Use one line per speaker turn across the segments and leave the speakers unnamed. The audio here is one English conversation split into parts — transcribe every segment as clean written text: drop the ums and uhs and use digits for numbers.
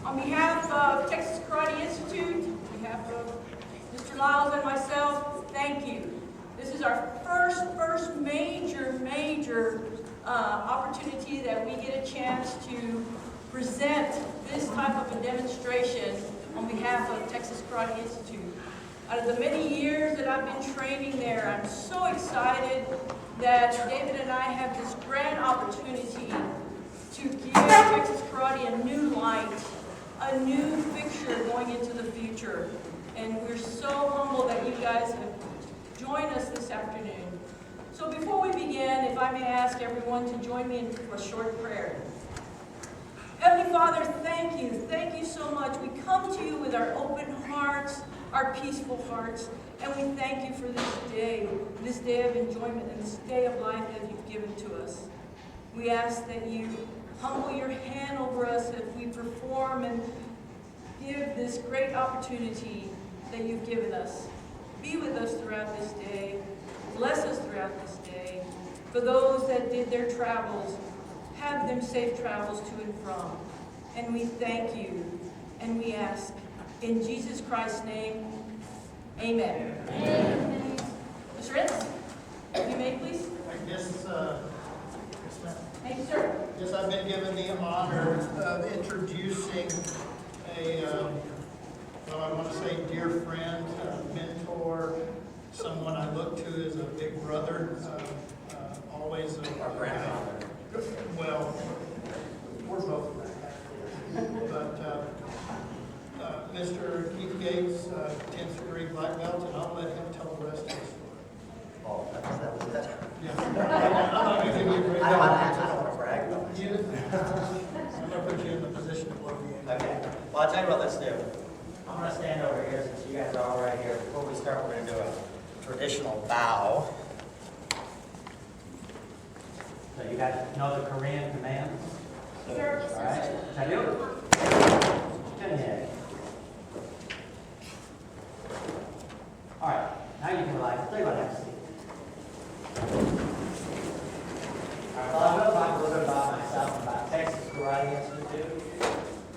On behalf of Texas Karate Institute, on behalf of Mr. Lyles and myself, thank you. This is our first major opportunity that we get a chance to present this type of a demonstration on behalf of Texas Karate Institute. Out of the many years that I've been training there, I'm so excited that David and I have this grand opportunity to give Texas Karate a new light, a new picture going into the future. And we're so humble that you guys have joined us this afternoon. So before we begin, if I may ask everyone to join me in a short prayer. Heavenly Father, thank you. Thank you so much. We come to you with our open hearts, our peaceful hearts, and we thank you for this day of enjoyment and this day of life that you've given to us. We ask that you humble your hand over us as we perform and give this great opportunity that you've given us. Be with us throughout this day. Bless us throughout this day. For those that did their travels, have them safe travels to and from. And we thank you and we ask in Jesus Christ's name, amen. Amen. Mr. Ritz, you may please.
I guess,
Thank you, sir.
yes, I've been given the honor of introducing well, I want to say dear friend, mentor, someone I look to as a big brother, always
Our grandfather.
Well, we're both that. But Mr. Keith Yates, 10th degree black belt, and I'll let him tell the rest of us.
Oh, that was it.
Yeah. I'm not going to give you a great
I don't want to brag.
I'm going to put you in the position to blow the end.
Okay. Well, I'll tell you what let's do. I'm going to stand over here since you guys are all right here. Before we start, we're going to do a traditional bow. So you guys know the Korean commands?
Sure.
All right. Salut. All right. Now you can relax. Tell you what I have to see. All right. Well, I'm going to talk a little bit about myself and about Texas Karate Institute.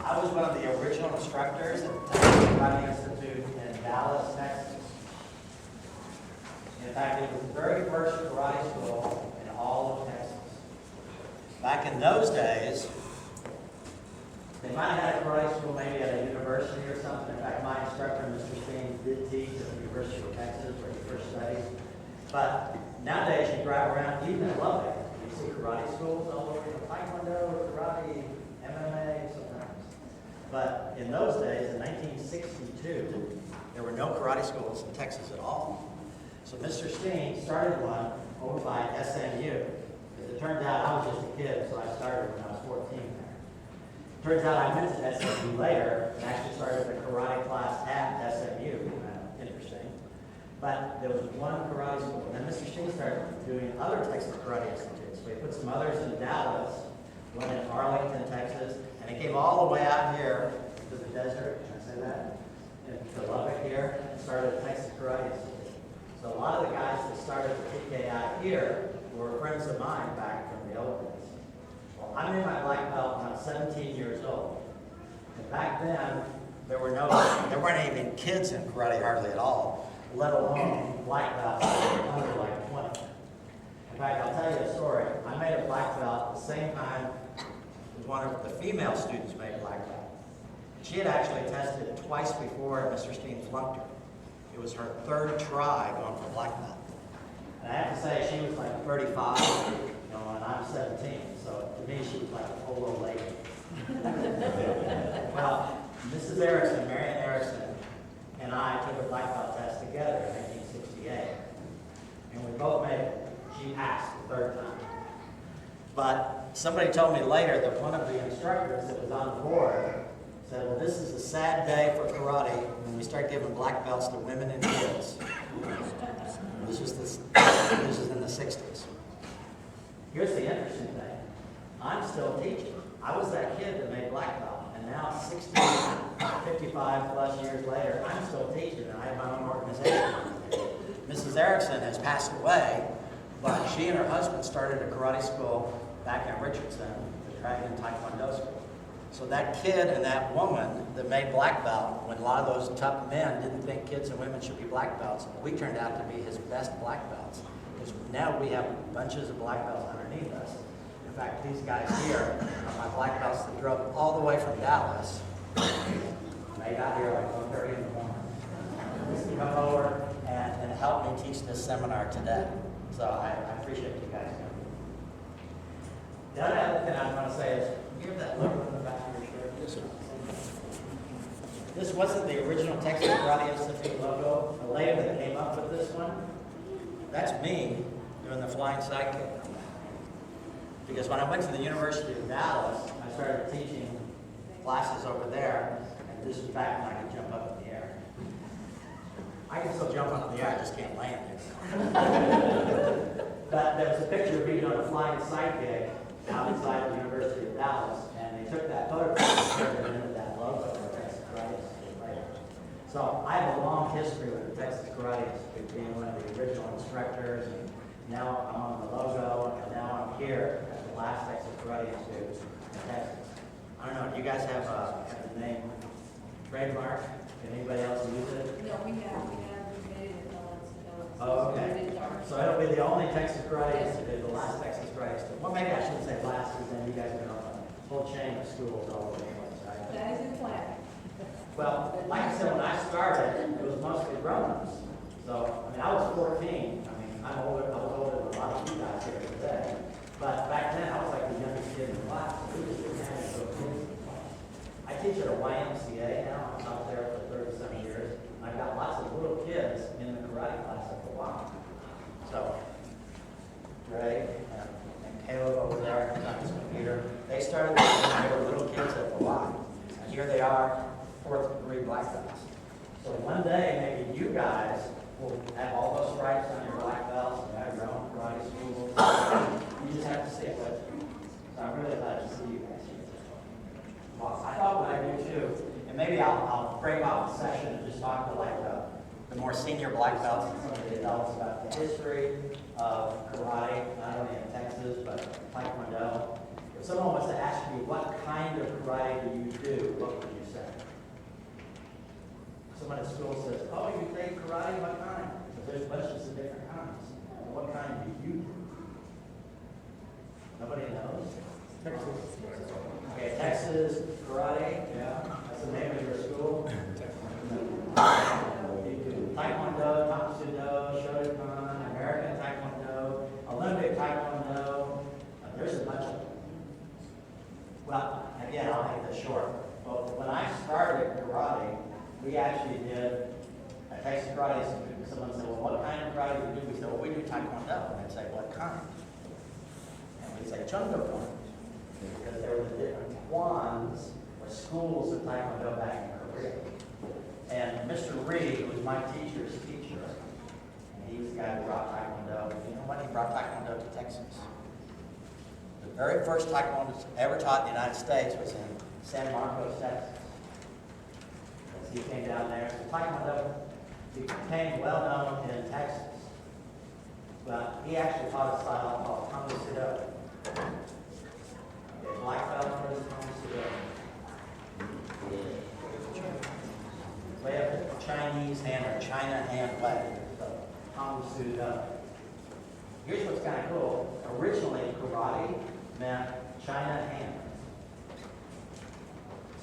I was one of the original instructors at the Texas Karate Institute in Dallas, Texas. In fact, it was the very first karate school in all of Texas. Back in those days, they might have had a karate school maybe at a university or something. In fact, my instructor, Mr. Steen, did teach at the University of Texas where he first studied. But nowadays, you drive around, even in Lubbock, you see karate schools all over, Taekwondo, karate, MMA, sometimes. But in those days, in 1962, there were no karate schools in Texas at all. So Mr. Steen started one over by SMU. As it turns out, I was just a kid, so I started when I was 14 there. Turns out I went to SMU later and actually started a karate class at SMU. Interesting. But there was one karate school. And then Mr. Steen started doing other Texas karate institutes. So he put some others in Dallas, one in Arlington, Texas, and it came all the way out here to the desert. Can I say that? To Lubbock here, and started a Texas Karate Institute. So a lot of the guys that started the TKI here were friends of mine back from the old days. Well, I'm in my black belt when I was 17 years old. And back then, there weren't even kids in karate hardly at all, let alone black belts under like 20. In fact, I'll tell you a story. I made a black belt at the same time as one of the female students made a black belt. She had actually tested it twice before Mr. Steen flunked her. It was her third try going for black belt. And I have to say, she was like 35, and I'm 17. So to me, she was like a whole old lady. Well, Mrs. Erickson, Marion Erickson, and I took a black belt test together in 1968. And we both made it. She passed the third time. But somebody told me later that one of the instructors that was on the board said, well, this is a sad day for karate when we start giving black belts to women and kids. This is in the 60s. Here's the interesting thing. I'm still teaching. I was that kid that made black belt, and now 55 plus years later, I'm still teaching, and I have my own organization. Mrs. Erickson has passed away, but she and her husband started a karate school back in Richardson, the Dragon Taekwondo School. So that kid and that woman that made black belt, when a lot of those tough men didn't think kids and women should be black belts, we turned out to be his best black belts. Because now we have bunches of black belts underneath us. In fact, these guys here are my black belts that drove all the way from Dallas. They got here like 1:30 in the morning. To come over and help me teach this seminar today. So I appreciate you guys coming. The other thing I want to say is, you have that logo in the back of your shirt? Yes, sir. This wasn't the original Texas Karate Institute logo. The lady that came up with this one, that's me doing the flying sidekick. Because when I went to the University of Dallas, I started teaching classes over there, and this is back when I could jump up in the air. I can still jump up in the air, I just can't land it. But there was a picture of me doing a flying sidekick outside the University of Dallas, and they took that photograph and turned it into that logo for Texas Karate Institute later. So I have a long history with the Texas Karate Institute, being one of the original instructors, and now I'm on the logo, and now I'm here at the last Texas Karate Institute in Texas. I don't know, do you guys have the name trademark? Can anybody else use it?
No, we have made it.
Oh, okay. So it'll be the only Texas Karate Institute, the last Texas Karate Institute. Well, maybe I shouldn't say last, because then you guys are on a whole chain of schools all over the place, right?
That is the plan.
Well, like I said, when I started, it was mostly grown-ups. So, I mean, I was 14. I mean, I was older than a lot of you guys here today. But back then, I was like the youngest kid in the class. We just didn't have any little kids in the class. I teach at a YMCA now. I was there for 37 years. I've got lots of little kids in the karate class at the Y. So, Dre and Caleb over there on his computer, they started when they were little kids at the Y. And here they are, 4th degree black belts. So one day, maybe you guys will have all those stripes on your black belts and have your own karate school. You just have to stick with it. So I'm really glad to see you guys here. Well, I thought what I'd do too, and maybe I'll break off the session and just talk to like the more senior black belts and some of the adults about the history of karate, not only in Texas, but Taekwondo. If someone was to ask you, what kind of karate do you do, what would you say? Someone at school says, oh, you take karate, what kind? Because there's bunches of different kinds. What kind do you do? Nobody knows? Texas. Okay, Texas karate, yeah. That's the name of your school. You do Taekwondo, Tamsudo, Shotokan, American Taekwondo, Olympic Taekwondo. There's a bunch of them. Well, again, I'll make this short. But when I started karate, we actually did a Texas Karate Institute. Someone said, well, what kind of karate do you do? We said, well, we do Taekwondo. And they'd say, what kind? And we'd say, Chungo Kwan. Because there were the different Kwans, or schools of Taekwondo back in Korea. And Mr. Reed, who was my teacher's teacher, and he was the guy who brought Taekwondo. You know what? He brought Taekwondo to Texas. The very first Taekwondo ever taught in the United States was in San Marcos, Texas. As he came down there, so Taekwondo became well known in Texas. But he actually taught a style called Tamsudo. Black belt for his Tamsudo. Way up the Chinese hand or China hand way. So Tamsudo. Here's what's kind of cool. Originally, karate meant China hand.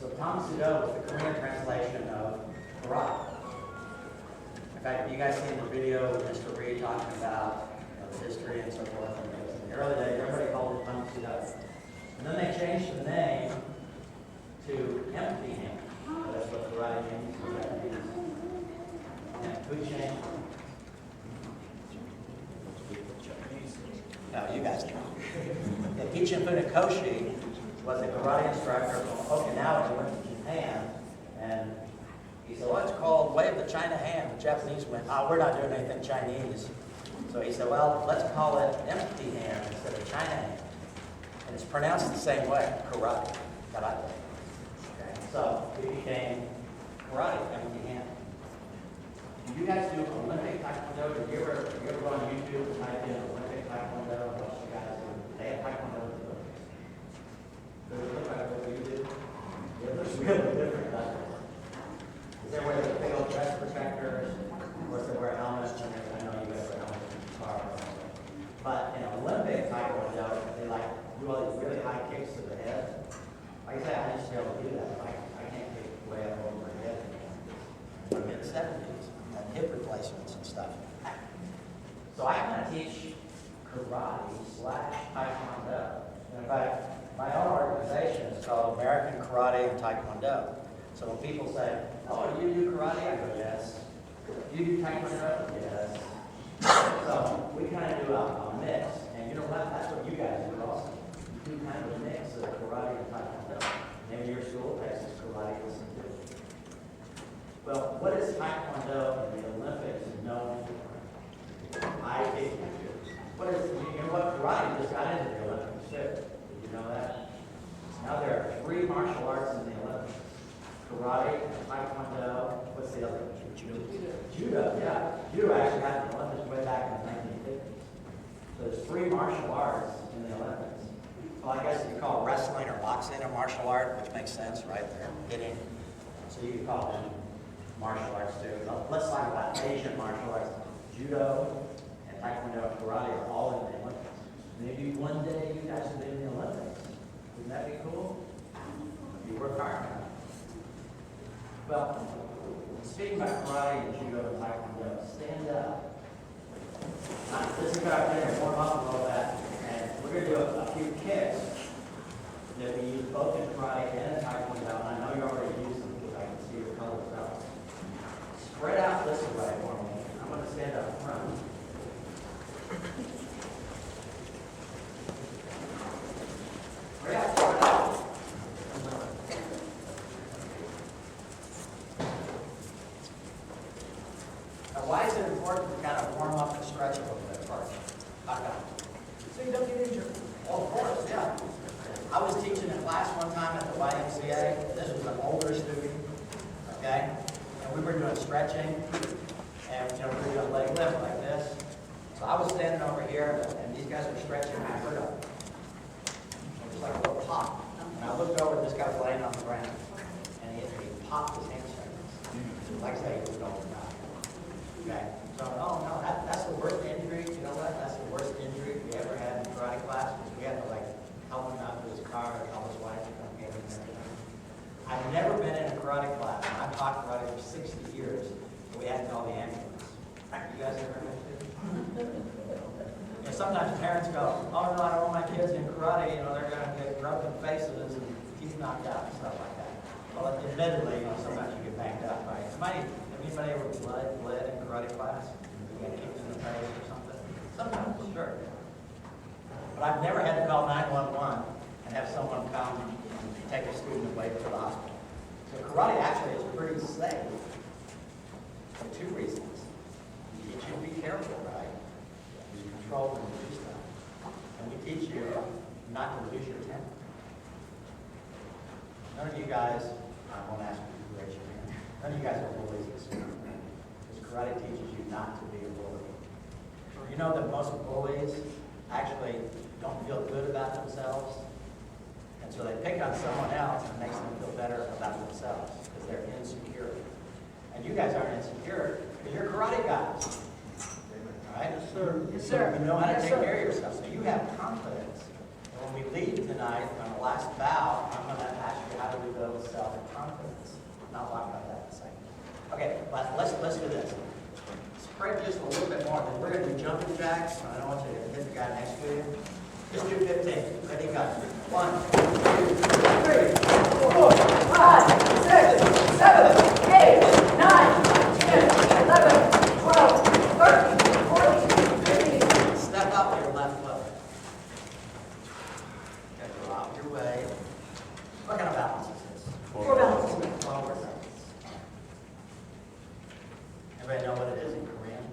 So Tamsudo was the Korean translation of karate. In fact, you guys seen the video with Mr. Reed talking about the history and so forth. And in the early days, everybody called it Tamsudo. And then they changed the name to empty hand. So that's what karate means. And who changed it? No, you guys know. Kichin Funakoshi was a karate instructor from Okinawa. He went to Japan, and he said, well, it's called Way of the China Hand. The Japanese went, oh, we're not doing anything Chinese. So he said, well, let's call it empty hand instead of China hand. And it's pronounced the same way, karate. Okay. So it became karate, empty hand. Do you guys do Olympic Taekwondo? Did you ever go on YouTube and type in Olympic Taekwondo and watch you guys do? They have Taekwondo in the Philippines. Does it look like what you do? really different, doesn't it? Is there wear the big old chest protectors, or is there wear helmets? I know you guys wear helmets in the car. But in Olympic Taekwondo, they like do all these really high kicks to the head. Like I said, I used to be able to do that. Like, I can't kick way up over my head anymore. But mid-70s, and hip replacements and stuff. So I kind of teach karate / Taekwondo. And in fact, my own organization is called American Karate and Taekwondo. So when people say, oh, do you do karate? I go, yes. Do you do Taekwondo? Yes. So we kind of do a mix. And you know what? That's what you guys do also. You do kind of a mix of karate and Taekwondo. Maybe your school takes karate lesson too. Well, what is Taekwondo in the Olympics known for? I teach you. What is, you know what? Karate just got into the Olympics too. Did you know that? Now there are 3 martial arts in the Olympics. Karate, Taekwondo, what's the other one? Judo, yeah. Judo actually got in the Olympics way back in the 1950s. So there's 3 martial arts in the Olympics. Well, I guess you call wrestling or boxing a martial art, which makes sense, right? They're hitting. So you could call them martial arts too. Let's talk about Asian martial arts. Judo and Taekwondo and karate are all in the Olympics. Maybe one day you guys will be in the Olympics. Wouldn't that be cool? If you work hard enough. Well, speaking about karate and judo and taekwondo, stand up. Now, this is our thing, warm up a little bit, and we're going to do a few kicks that we use both in karate and in taekwondo, and I know you already use them because I can see your colors out. Spread out this way for me. I'm going to stand up front. Spread out, spread out. Why is it important to kind of warm up and stretch a little bit first? How come?
So you don't get injured.
Oh, of course, yeah. I was teaching a class one time at the YMCA. This was an older student, okay? And we were doing stretching, and we were doing leg lift like this. So I was standing over here, and these guys were stretching, and I heard it was like a little pop. And I looked over, and this guy was laying on the ground, and he popped his hamstrings. Like I say, he was going to die. Okay, so oh no, that's the worst injury. You know what? That's the worst injury we ever had in karate class because we had to like help him out with his car and help his wife come get him and everything. I've never been in a karate class, and I've taught karate for 60 years, so we had to call the ambulance. You guys ever been to? Sometimes parents go, oh no, I don't want my kids in karate. They're going to get broken faces and teeth knocked out and stuff like that. Well, admittedly, sometimes you get banged up, right? Anybody ever bled in karate class? You got kicked in the face or something? Sometimes, sure. But I've never had to call 911 and have someone come and take a student away to the hospital. So karate actually is pretty safe for 2 reasons. We teach you to be careful, right? You control when you do stuff. And we teach you not to lose your temper. None of you guys, I won't ask you to raise your hand. None of you guys are bullies at school. Because karate teaches you not to be a bully. You know that most bullies actually don't feel good about themselves. And so they pick on someone else and makes them feel better about themselves because they're insecure. And you guys aren't insecure because you're karate guys. All right?
Yes, sir.
Yes, sir.
You know how to
Yes,
take
sir.
care of yourself. So you have confidence. And when we leave tonight on the last bow, I'm going to ask you how do we build self-confidence. And I'll talk about that in a second. Okay, but let's do this. Spread just a little bit more. Then we're going to do jumping jacks. I don't want you to hit the guy next to you. Just do 15. Ready, go. 1, 2, 3,
4, 5, 6, 7, 8, 9, 10, 11, 12, 13, 14, 15.
step up with your left foot. Okay, go out your way. What kind of balance is this?
4 balances.
12 seconds. Everybody know what it is in Korean?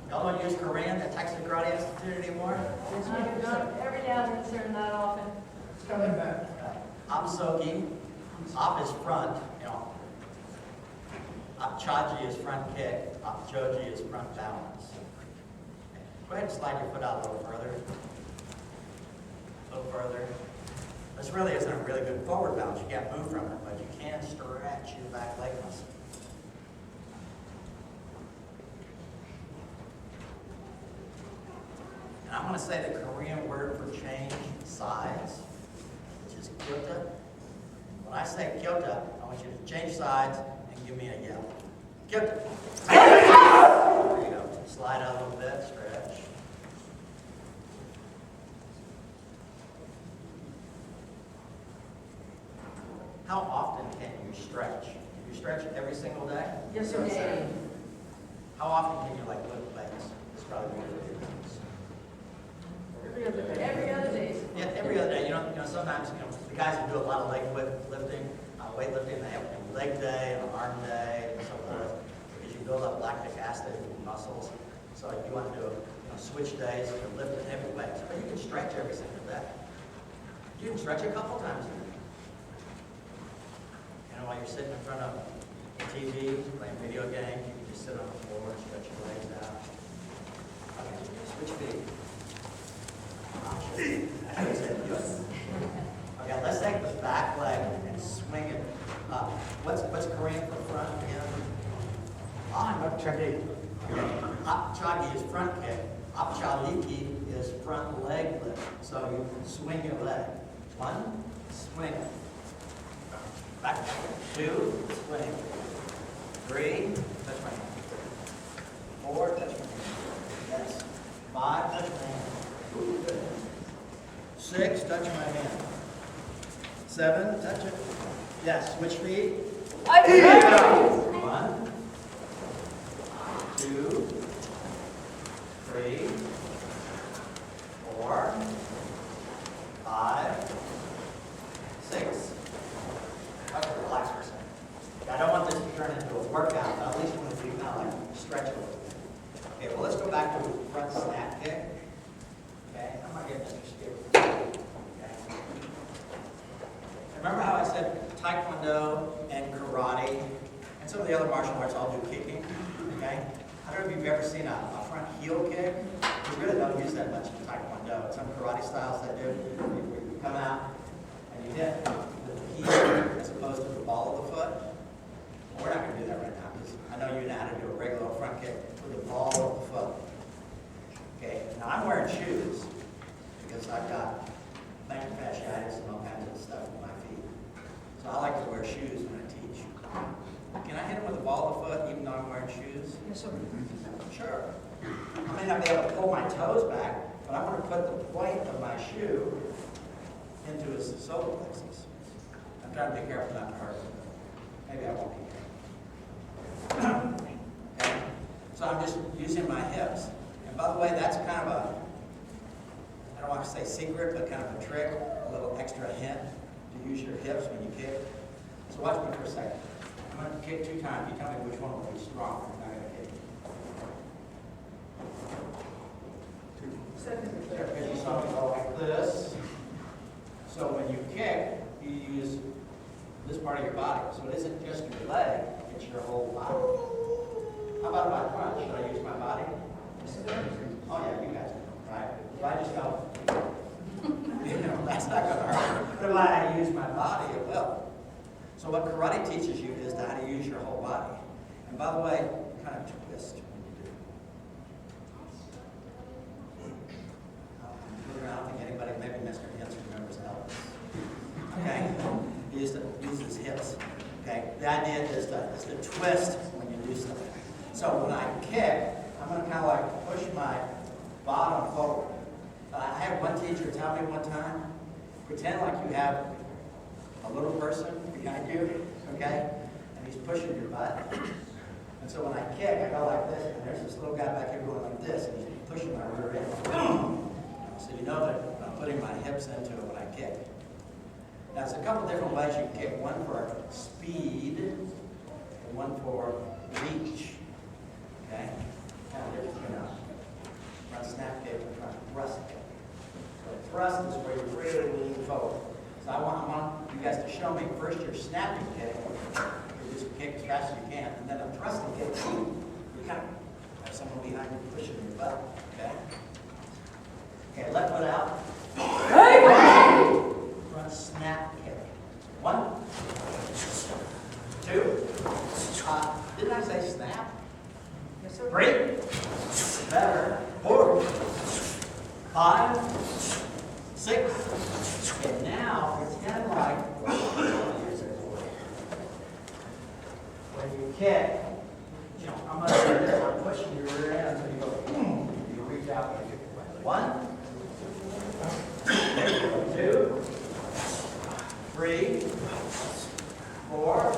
Y'all don't use Korean at Texas Karate Institute anymore?
Every now and then, sir, not often.
It's coming back.
Amsogi. Up is front, Apchaji is front kick. Apchoji is front balance. Go ahead and slide your foot out a little further. A little further. This really isn't a really good forward balance. You can't move from it, but you can stretch your back leg muscle. And I'm going to say the Korean word for change sides, which is kyota. When I say kyota, I want you to change sides and give me a yell. Kyota. There you go. Slide out a little bit, stretch. How often can you stretch? Can you stretch every single day?
Yes, sir.
How often can you lift weights? It's probably one of the
Every other day.
Yeah, every other day. You know, sometimes the guys who do a lot of leg lifting, weightlifting, they have a leg day, an arm day, and so forth, because you build up lactic acid in muscles. So you want to do switch days for lifting heavy weights, but you can stretch every single day. You can stretch a couple times a day. While you're sitting in front of the TV, playing video games, you can just sit on the floor and stretch your legs out. Okay, switch feet. Okay, let's take the back leg and swing it up. What's Korean for front again?
Apchagi.
Apchagi is front kick. Apchaliki is front leg lift. So you swing your leg. One, swing it. Back. Two, swing. Three, touch my hand. Four, touch my hand. Yes. Five, touch my hand. Ooh, good. Six, touch my hand. Seven, touch it. Yes, switch feet. One, two, three, four, five, six. Okay, relax for a second. I don't want this to turn into a workout, but at least want to do kind of like stretch a little bit. Okay, well, let's go back to the front snap kick. Okay, I'm going to get Mr. Skipper. Okay. Remember how I said Taekwondo and karate and some of the other martial arts all do kicking? Okay? I don't know if you've ever seen a front heel kick. We really don't use that much in Taekwondo. Some karate styles that do. You come out and you hit with the heel as opposed to the ball of the foot. Well, we're not going to do that right now because I know you know how to do a regular front kick with the ball of the foot. Okay, now I'm wearing shoes because I've got plantar fasciitis and all kinds of stuff in my feet. So I like to wear shoes when I teach. Can I hit him with the ball of the foot even though I'm wearing shoes?
Yes, sir.
Sure. I may not be able to pull my toes back, but I want to put the point of my shoe into his solar plexus. I'm trying to be careful not to hurt him. Maybe I won't be careful. Okay? So I'm just using my hips. And by the way, that's kind of a, I don't want to say secret, but kind of a trick, a little extra hint to use your hips when you kick. So watch me for a second. I'm going to kick 2 times. You tell me which one will be stronger. I'm not going to kick. Because you saw me go like this. So when you kick, you use this part of your body. So it isn't just your leg, it's your whole body. How about if I punch? Should I use my body? Oh yeah, you guys know, right? If I just go, that's not going to hurt. But if I use my body, it will. So what karate teaches you is how to use your whole body. And by the way, kind of twist when you do. I don't think anybody, maybe Mr. Yates remembers Elvis. Okay? He used to use his hips. Okay? The idea is to twist when you do something. So when I kick, I'm going to kind of like push my bottom forward. I had one teacher tell me one time, pretend like you have a little person behind you, okay? And he's pushing your butt. And so when I kick, I go like this, and there's this little guy back here going like this, and he's pushing my rear end. So you know that I'm putting my hips into it when I kick. Now, there's a couple different ways you can kick. One for speed, and one for reach. Okay? Kind of different, front snap kick and front thrust kick. So thrust is where you really lean forward. So I want you guys to show me first your snapping kick. You just kick as fast as you can. And then a thrusting kick, you kind of have someone behind you pushing your butt. Okay? Okay, left foot out. Front a snap kick. 1, 2, didn't I say snap?
Yes, sir.
3, better, 4, 5, 6, and now pretend like when you kick, you know, I'm going to do this, I'm pushing your rear end until you go, boom, you reach out and kick it away. 1, 2, 3, 4,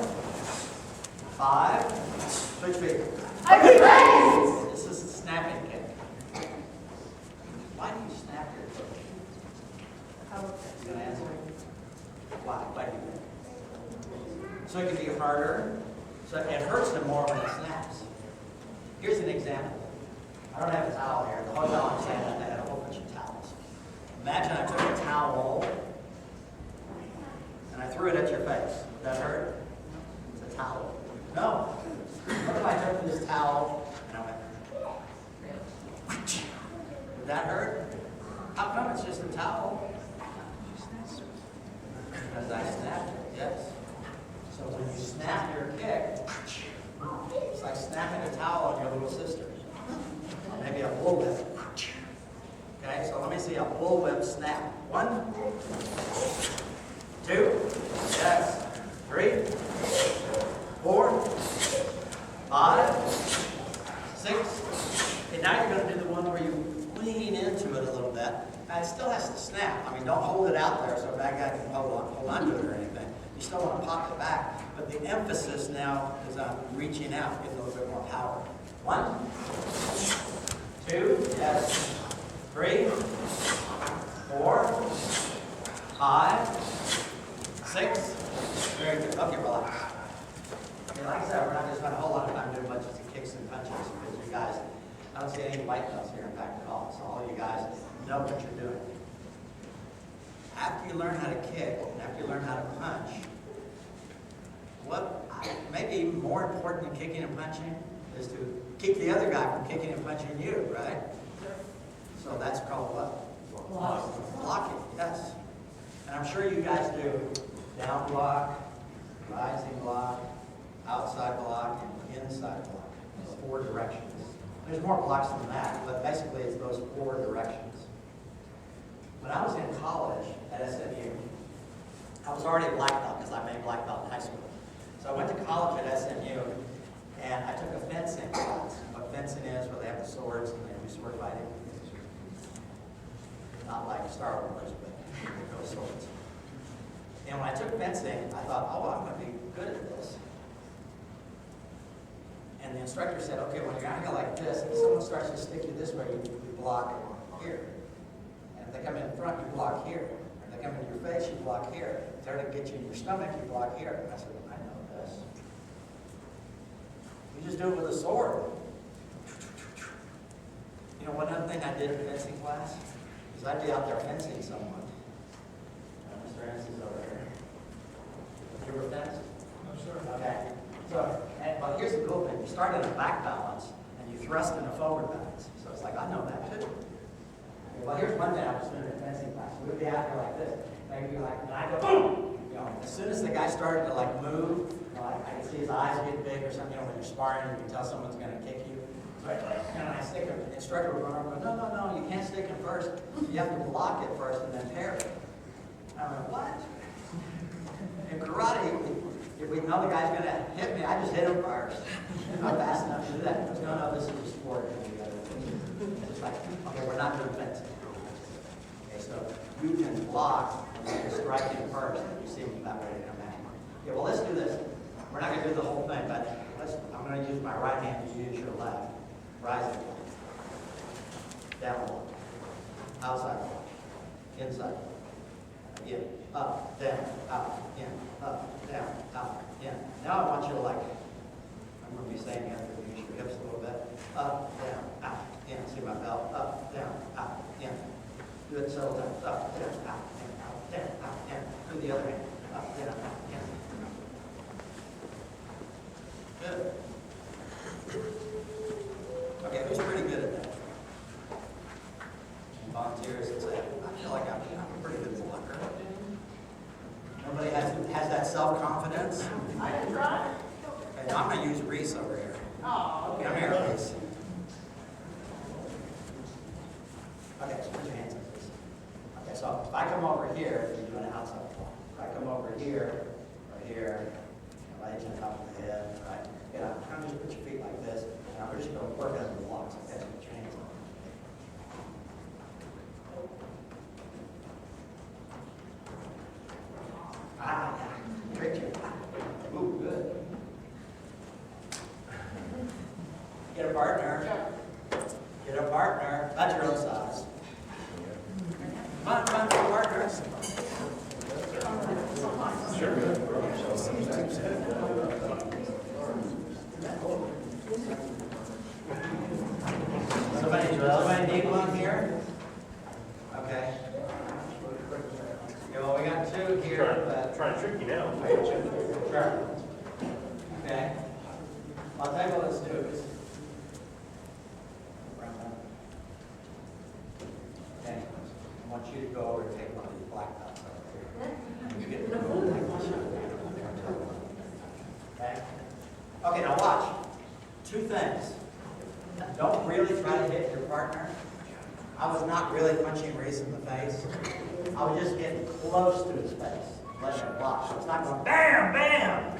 5, switch feet. This is a snapping kick. Why do you snap your foot? You gonna answer? Why? Why do you think? So it can be harder. So it hurts them more when it snaps. Here's an example. I don't have a towel here. The hotel I'm staying at, they had a whole bunch of towels. Imagine I took a towel and I threw it at your face. Would that hurt? It's a towel. No. What if I took this towel and I went, would that hurt? How come it's just a towel? Because I snapped it, yes. So when you snap your kick, it's like snapping a towel on your little sister. Or maybe a bullwhip. Okay, so let me see a bullwhip snap. 1, 2, yes. 3, 4, 5, 6. Okay, now you're going to do the one where you lean into it a little bit. And it still has to snap. I mean, don't hold it out there so a bad guy can hold on to it or anything. You still want to pop it back. But the emphasis now is on reaching out, getting a little bit more power. 1, 2, yes. 3, 4, 5, 6. Very good. Okay, relax. Okay, like I said, we're not going to spend a whole lot of time doing a bunch of kicks and punches because you guys, I don't see any white belts here, in fact, at all. So all you guys know what you're doing. After you learn how to kick, and after you learn how to punch, maybe even more important than kicking and punching is to keep the other guy from kicking and punching you, right? So that's called what? Blocking, yes. And I'm sure you guys do down block, rising block, outside block, and inside block. Those 4 directions. There's more blocks than that, but basically it's those 4 directions. When I was in college at SMU, I was already a black belt because I made black belt in high school. So I went to college at SMU, and I took a fencing class. What fencing is, where they have the swords and they do sword fighting. Not like Star Wars, but those swords. And when I took fencing, I thought, oh, I'm going to be good at this. And the instructor said, okay, when you're going to go like this, if someone starts to stick you this way, you block here. And if they come in front, you block here. If they come into your face, you block here. If they're to get you in your stomach, you block here. And I said, I know this. You just do it with a sword. You know, one other thing I did in fencing class is I'd be out there fencing someone. Mr. Ennis is over here. You ever fenced?
No, sir.
Okay. So, but here's the cool thing. You start in a back balance, and you thrust in a forward balance. So it's like, I know that too. Okay, well, here's one thing I was doing in fencing class. We'd be out there like this. Maybe like, and I go, boom! You know, as soon as the guy started to like move, you know, I can see his eyes get big or something. You know, when you're sparring, you can tell someone's going to kick you. So I stick him. The instructor would run over and go, no, you can't stick him first. You have to block it first and then parry. I went, what? In karate, if we know the guy's going to hit me, I just hit him first. I'm not fast enough to do that. He goes, no, this is a sport. It's like, okay, we're not doing fencing. Okay, so you can block and then strike him first, and you see him about ready to come back. Okay, well, let's do this. We're not going to do the whole thing, but I'm going to use my right hand, you use your left. Rising block. Down block. Outside block. Inside block. In, up, down, out, in, up, down, out, in. Now I want you to like, I'm going to be saying you have to use your hips a little bit. Up, down, out, in. See my belt? Up, down, out, in. Do it several times. Up, down, out, in, out, down, out, in. Do the other hand. Up, down, out, in. Good. Okay, who's pretty good at that? Volunteers and say, I feel like I'm a pretty good blocker. that self-confidence.
I can try.
Okay, now I'm going to use Reese over here.
Oh,
Come here, Reese. Okay, so put your hands up, please. Okay, so if I come over here, you're doing an outside block. If I come over here, or here, right on top of the head, right? You know, I'm just put your feet like this, and I'm just going to work on the blocks. Okay, so put your hands up. Tricked you. Ooh, good. Get a partner. Get a partner. That's your own size. Come on, get a partner. Somebody need one here? Okay. Yeah, well, we got two here, but.
Trying to trick you now.
Sure. Okay. I'll tell you what let's do is. Okay. I want you to go over and take one of these black belts over here. And you get to go like this. Okay? Okay, now watch. Two things. Don't really try to hit your partner. I was not really punching Reese in the face. I was just getting close to his face. Letting it block. It's not going bam, bam.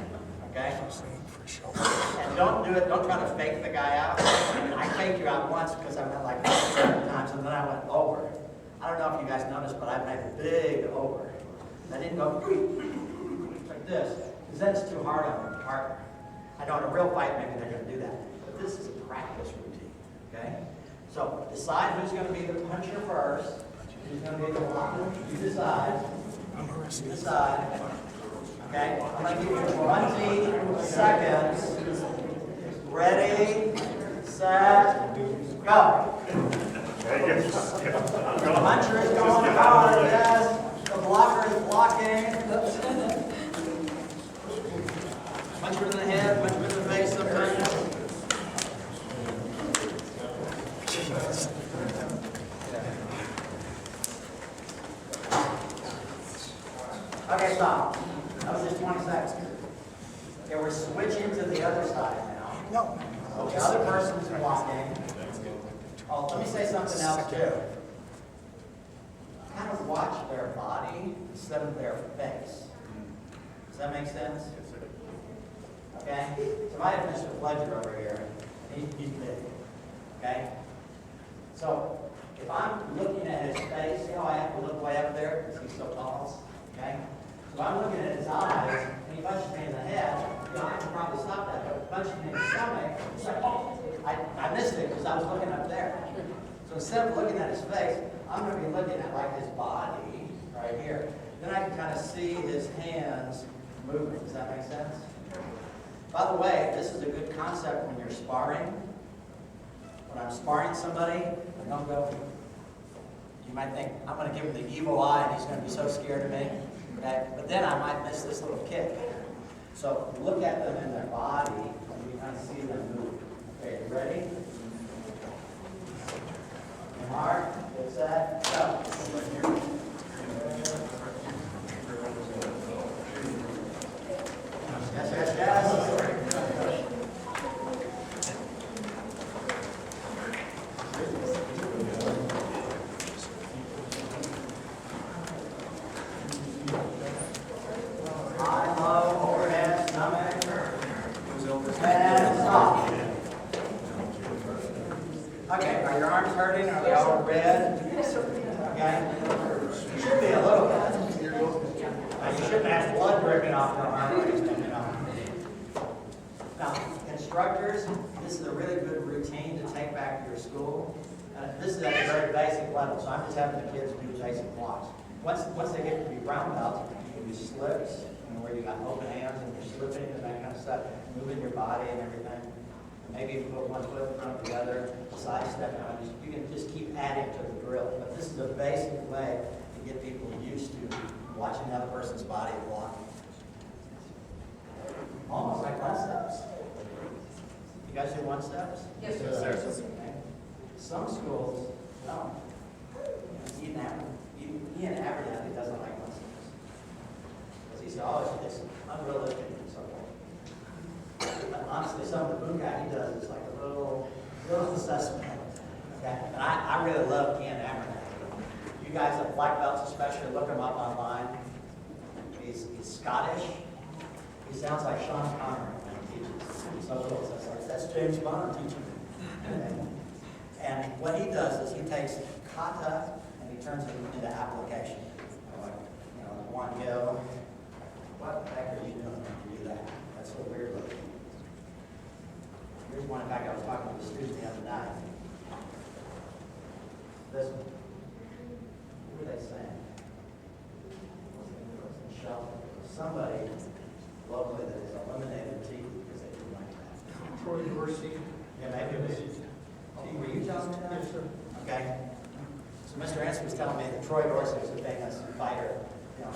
Okay? And don't do it, don't try to fake the guy out. I mean, I faked you out once because I went like 7 times and then I went over. I don't know if you guys noticed, but I made a big over. I didn't go like this, because then it's too hard on your partner. I know in a real fight, maybe they're going to do that. But this is a practice routine, okay? So decide who's going to be the puncher first, who's going to be the blocker. You decide. You decide. Okay? I'm going to give you 20 seconds. Ready, set, go. The puncher is going hard, yes. The blocker is blocking. Punch her in the head, punch her in the face sometimes. Okay, stop. That was just 20 seconds. Okay, we're switching to the other side now. No. The other person's blocking. Oh, let me say something else too. Kind of watch their body instead of their face. Does that make sense? Okay? So I have Mr. Fletcher over here. He's big. Okay? So if I'm looking at his face, see how I have to look way up there because he's so tall? Okay? So I'm looking at his eyes, and he punches me in the head. You know, I can probably stop that, but punching me in the stomach, it's like, oh, I missed it because I was looking up there. So instead of looking at his face, I'm going to be looking at like his body right here. Then I can kind of see his hands moving. Does that make sense? By the way, this is a good concept when you're sparring. When I'm sparring somebody, I don't go. You might think, I'm going to give him the evil eye and he's going to be so scared of me. Okay? But then I might miss this little kick. So look at them in their body and you kind of see them move. Okay, you ready? Mark, get set, go. Yes, yes, yes. High, low, overhead, stomach. And stop. Okay, are your arms hurting? Are they all red? Okay. You should be a little bit. You shouldn't have blood dripping off your arm. Now, instructors, this is a really good routine to take back to your school. This is at a very basic level, so I'm just having the kids do basic blocks. Once they get to be brown belts, you can do slips, where you got open hands and you're slipping and that kind of stuff, moving your body and everything. Maybe even put one foot in front of the other, side step. You can just keep adding to the drill. But this is a basic way to get people used to watching another person's body blocking. Almost like one steps. You guys do one steps?
Yes, sir.
Okay. Some schools don't. Ian Abernathy doesn't like one steps. Because he said, oh, it's unrealistic and so forth. But honestly, some of the boom guy he does is like a little suspect. Okay? And I really love Ian Ammerman. You guys at black belts especially, look him up online. He's Scottish. He sounds like Sean Connery when he teaches. So cool. So it's like, that's James Bond teaching. And what he does is he takes kata and he turns it into application. Like, one go, what the heck are you doing when you do that? That's so weird looking. Here's one, in fact, I was talking to a student the other night. This one. What were they saying? Somebody locally that has eliminated teeth because they didn't like that.
Troy Dorsey.
Yeah, maybe it was. Were you telling me that?
Yes, sir.
Okay. So Mr. Anson was telling me that Troy Dorsey was a famous fighter.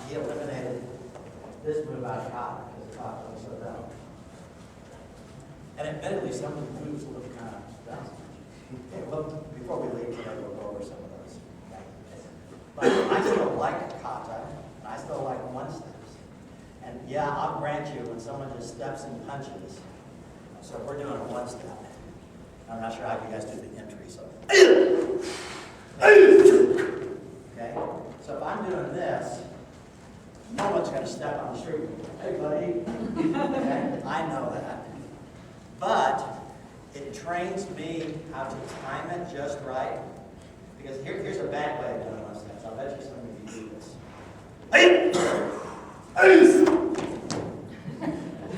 He eliminated this move out of kata because the kata was so dumb. And admittedly, some of the moves look kind of dumb. Okay, well, before we leave today, we'll go over some of those. Okay. But I still like kata, and I still like one steps. And yeah, I'll grant you when someone just steps and punches. So we're doing a one step. I'm not sure how you guys do the entry, so. Okay? So if I'm doing this, no one's going to step on the street. Hey, buddy. Okay? I know that. But it trains me how to time it just right. Because here's a bad way of doing one steps. I'll bet you some of you do this.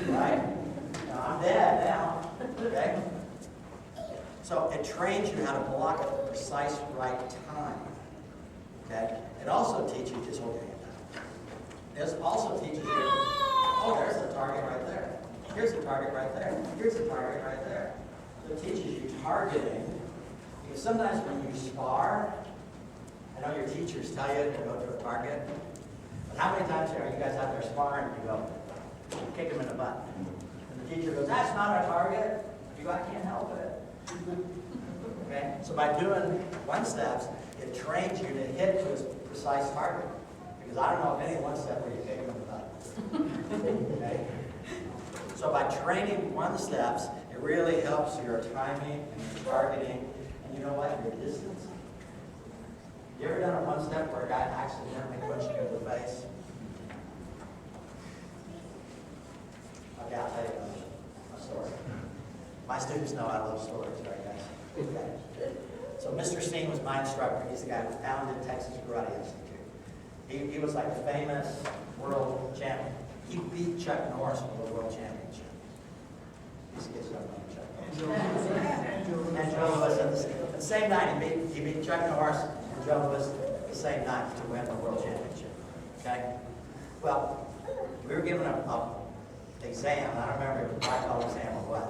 Right? Now, I'm dead now. Okay? So it trains you how to block at the precise right time. Okay? It also teaches you, just hold your hand down. It also teaches you, oh, there's a target right there. Here's a target right there. Here's a target right there. So it teaches you targeting. Because sometimes when you spar, I know your teachers tell you to go to a target. But how many times are you guys out there sparring and you go, kick them in the butt? And the teacher goes, that's not a target. You go, I can't help it. Okay? So by doing one steps, it trains you to hit to a precise target. Because I don't know of any one step where you kick them in the butt. Okay? So by training one steps, it really helps your timing and your targeting. And you know what? Your distance. You ever done a one step where a guy accidentally punched you in the face? Okay, I'll tell you a story. My students know I love stories, right, guys? Okay. So Mr. Steen was my instructor. He's the guy who founded Texas Karate Institute. He was like a famous world champion. He beat Chuck Norris for the world championship. These kids don't know Chuck Norris. And Joe Lewis, the same night he beat Chuck Norris and Joe Lewis the same night to win the world championship. Okay? Well, we were given an exam. I don't remember if it was a black belt exam or what.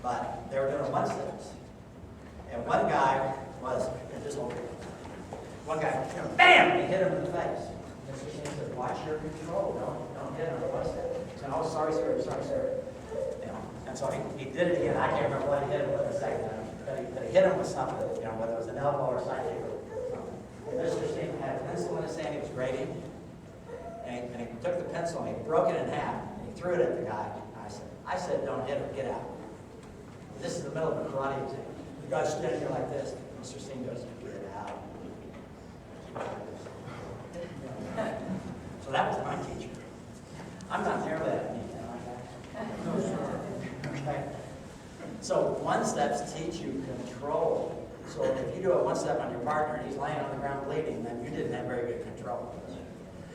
But they were doing one steps. And one guy was, one guy, bam, he hit him in the face. Mr. Steen said, watch your control. Don't hit him in one step. He said, oh, sorry, sir. And so he did it again. I can't remember what he hit him with the second time. But he hit him with something, whether it was an elbow or side kick or something. And Mr. Steen had a pencil in his hand. He was grading. And he took the pencil and he broke it in half. And he threw it at the guy. I said, don't hit him. Get out. This is the middle of a karate exam. The guy's standing here like this. Mr. Steen goes, get out. So that was my teacher. I'm not nearly that neat like that. No, sir. Okay. So one steps teach you control. So if you do a one step on your partner and he's laying on the ground bleeding, then you didn't have very good control.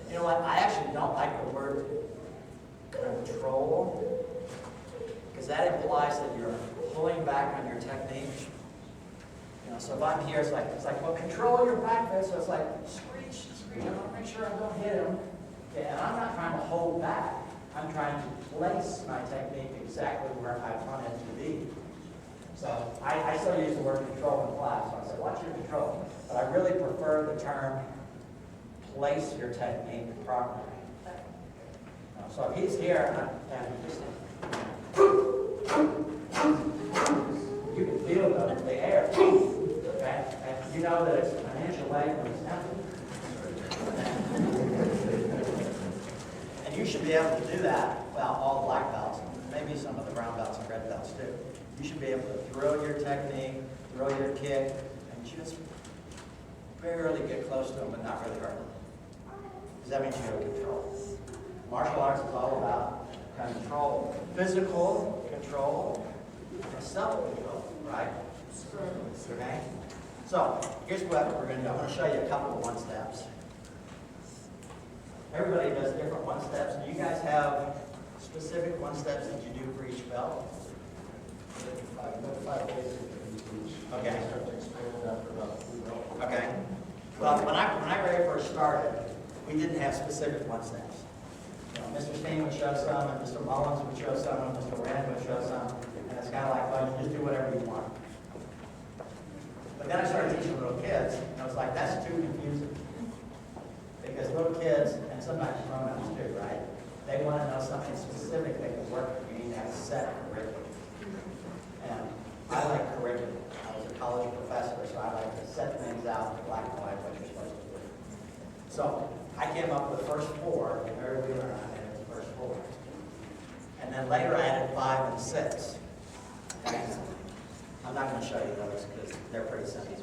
You know what? I actually don't like the word control because that implies that you're pulling back on your technique. So if I'm here, it's like, well, control your back fist. So it's like, screech. I want to make sure I don't hit him. Okay, and I'm not trying to hold back. I'm trying to place my technique exactly where I want it to be. So I still use the word control in class. So I said, what's your control? But I really prefer the term place your technique properly. So if he's here and just you can feel the air. Okay? And you know that it's an inch away from his temple. And you should be able to do that, well, all the black belts, maybe some of the brown belts and red belts too. You should be able to throw your technique, throw your kick, and just barely get close to them, but not really hurt them. Because that means you have control. Martial arts is all about control. Physical control and self-control, right? Okay? So, here's what we're going to do. I'm going to show you a couple of one-steps. Everybody does different one-steps. Do you guys have specific one-steps that you do for each belt? Okay. Okay. Well, when I very first started, we didn't have specific one-steps. You know, Mr. Steen would show some, and Mr. Mullins would show some, and Mr. Rand would show some, and it's kind of like, well, you just do whatever you want. But then I started teaching little kids, and I was like, that's too confusing. Because little kids, and sometimes grown-ups too, right? They want to know something specific that can work. You need to have a set curriculum. And I like curriculum. I was a college professor, so I like to set things out in black and white what you're supposed to do. So I came up with the first four, and Mary Wheeler and I added the first four. And then later I added 5 and 6. Okay? I'm not going to show you those because they're pretty simple.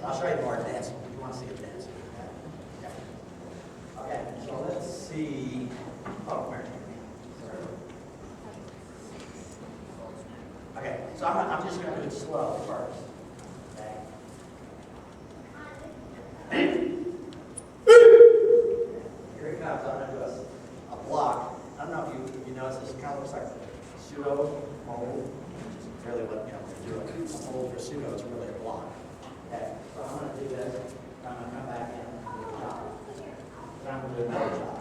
I'll show you more dancing if you want to see a dance. Okay, so let's see. Oh, Mary. Okay, so I'm just going to do it slow first. Okay. Here it comes. I'm going to do a block. I don't know if you notice this kind of looks like pseudo mold. Which is really what you know to do a mold for pseudo. It's really a block. Okay, so I'm going to do this. I'm going to come back in and do a chop. Then I'm going to do another chop.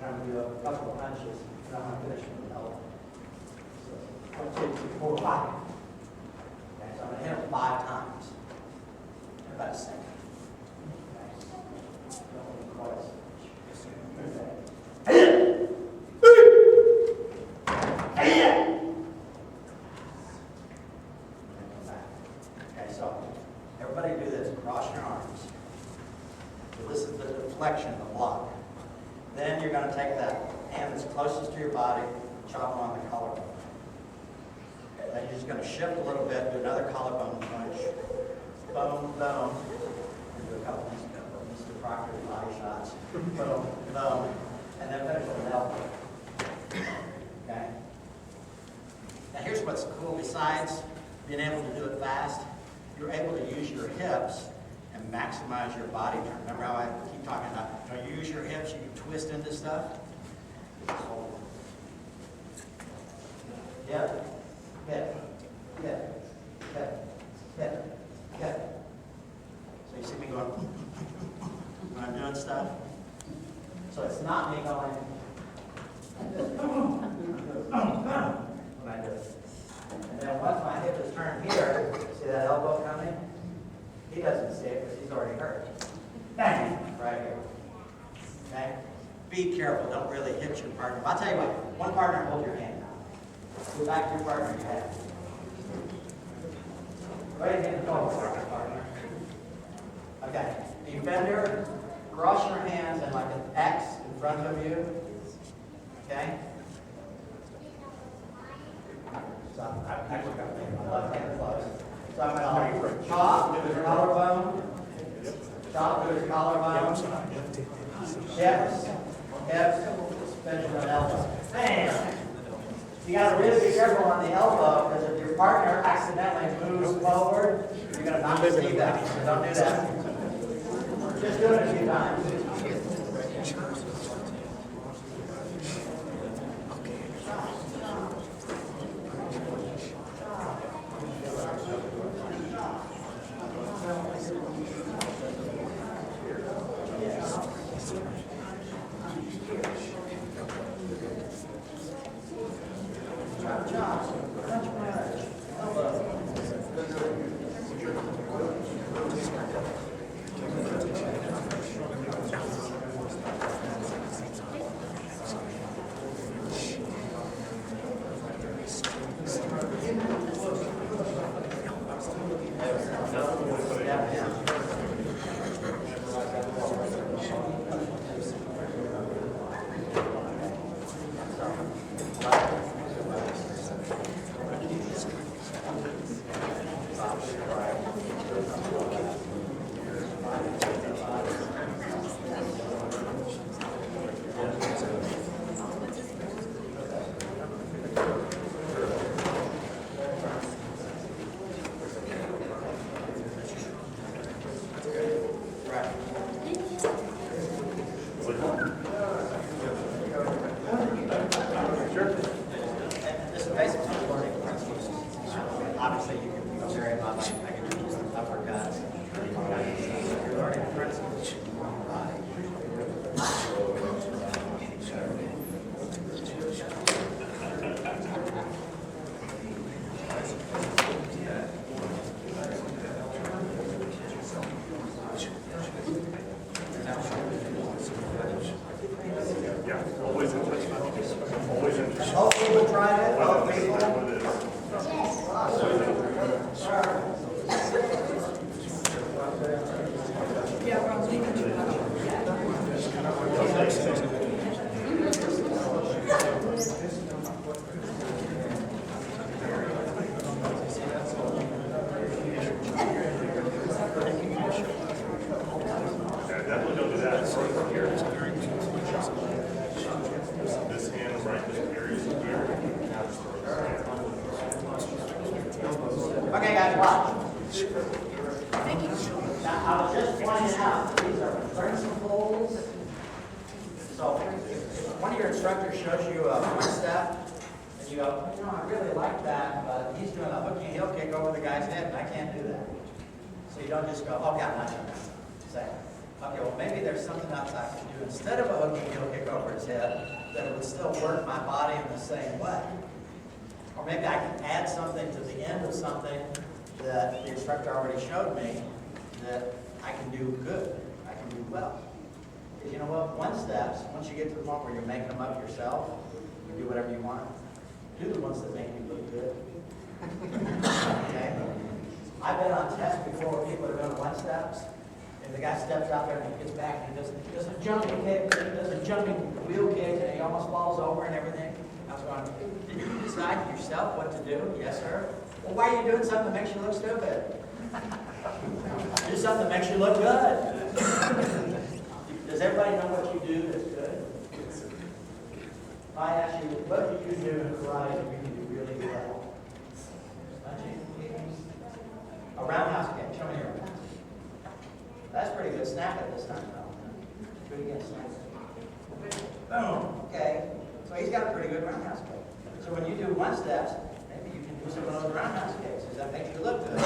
Then I'm going to do a couple of punches. Then I'm going to finish with an elbow. 1, 2, 3, 4, 5. Okay, so I'm going to hit them 5 times in about a second. Okay, so everybody do this. Cross your arms. So this is the deflection, the block. Then you're going to take that hand that's closest to your body, chop on the collarbone. Then you're just going to shift a little bit, do another collarbone punch. Boom, boom. Do a couple of Mr. Proctor's body shots. Boom, boom. And then finish with an elbow. Okay? Now here's what's cool besides being able to do it fast. You're able to use your hips and maximize your body turn. Remember how I keep talking about, you use your hips, you can twist into stuff? Yeah. Hip, hip, hip, hip, hip. So you see me going when I'm doing stuff? So it's not me going when I do it. And then once my hip is turned here, see that elbow coming? He doesn't see it because he's already hurt. Bang! Right here. Okay? Be careful. Don't really hit your partner. I'll tell you what. One partner, hold your hand out. Go back to your partner you have. Right hand forward, partner. Okay. Defender, cross your hands and like an X in front of you. Okay? So I'm actually going to make my left hand close. So I'm going to chop to his collarbone. Chop to his collarbone. Hips. Hips. Finish with an elbow. Bam! You got to really be careful on the elbow because if your partner accidentally moves forward, you're going to knock his knee back. So don't do that. Just do it a few times. people tried it? Both people?
Yeah, definitely don't do that. This hand right this area is here.
Okay, guys, watch. Now, I was just pointing out, these are principles. So, if one of your instructors shows you a one step, and you go, you know, I really like that, but he's doing a hooky heel kick over the guy's head, and I can't do that. So you don't just go, oh, yeah, I'm not doing that. Say, okay, well, maybe there's something else I can do instead of a hooky heel kick over his head that would still work my body in the same way. Or maybe I can add something to the end of something that the instructor already showed me that I can do good, I can do well. Because you know what, one steps, once you get to the point where you're making them up yourself, you do whatever you want. Do the ones that make you look good. Okay? I've been on tests before where people are doing one steps, and the guy steps out there and he gets back and he does a jumping kick, he does a jumping wheel kick, and he almost falls over and everything. I was going, did you decide yourself what to do? Yes, sir. Well, why are you doing something that makes you look stupid? Do something that makes you look good. Does everybody know what you do that's good? If I ask you, what do you do in karate that you can do really well? A roundhouse kick. Show me your roundhouse. That's pretty good. Snap it this time, though. Do it again. Snap it. Boom. Okay. So he's got a pretty good roundhouse kick. So when you do one steps, maybe you can do some of those roundhouse kicks. Does that make you look good?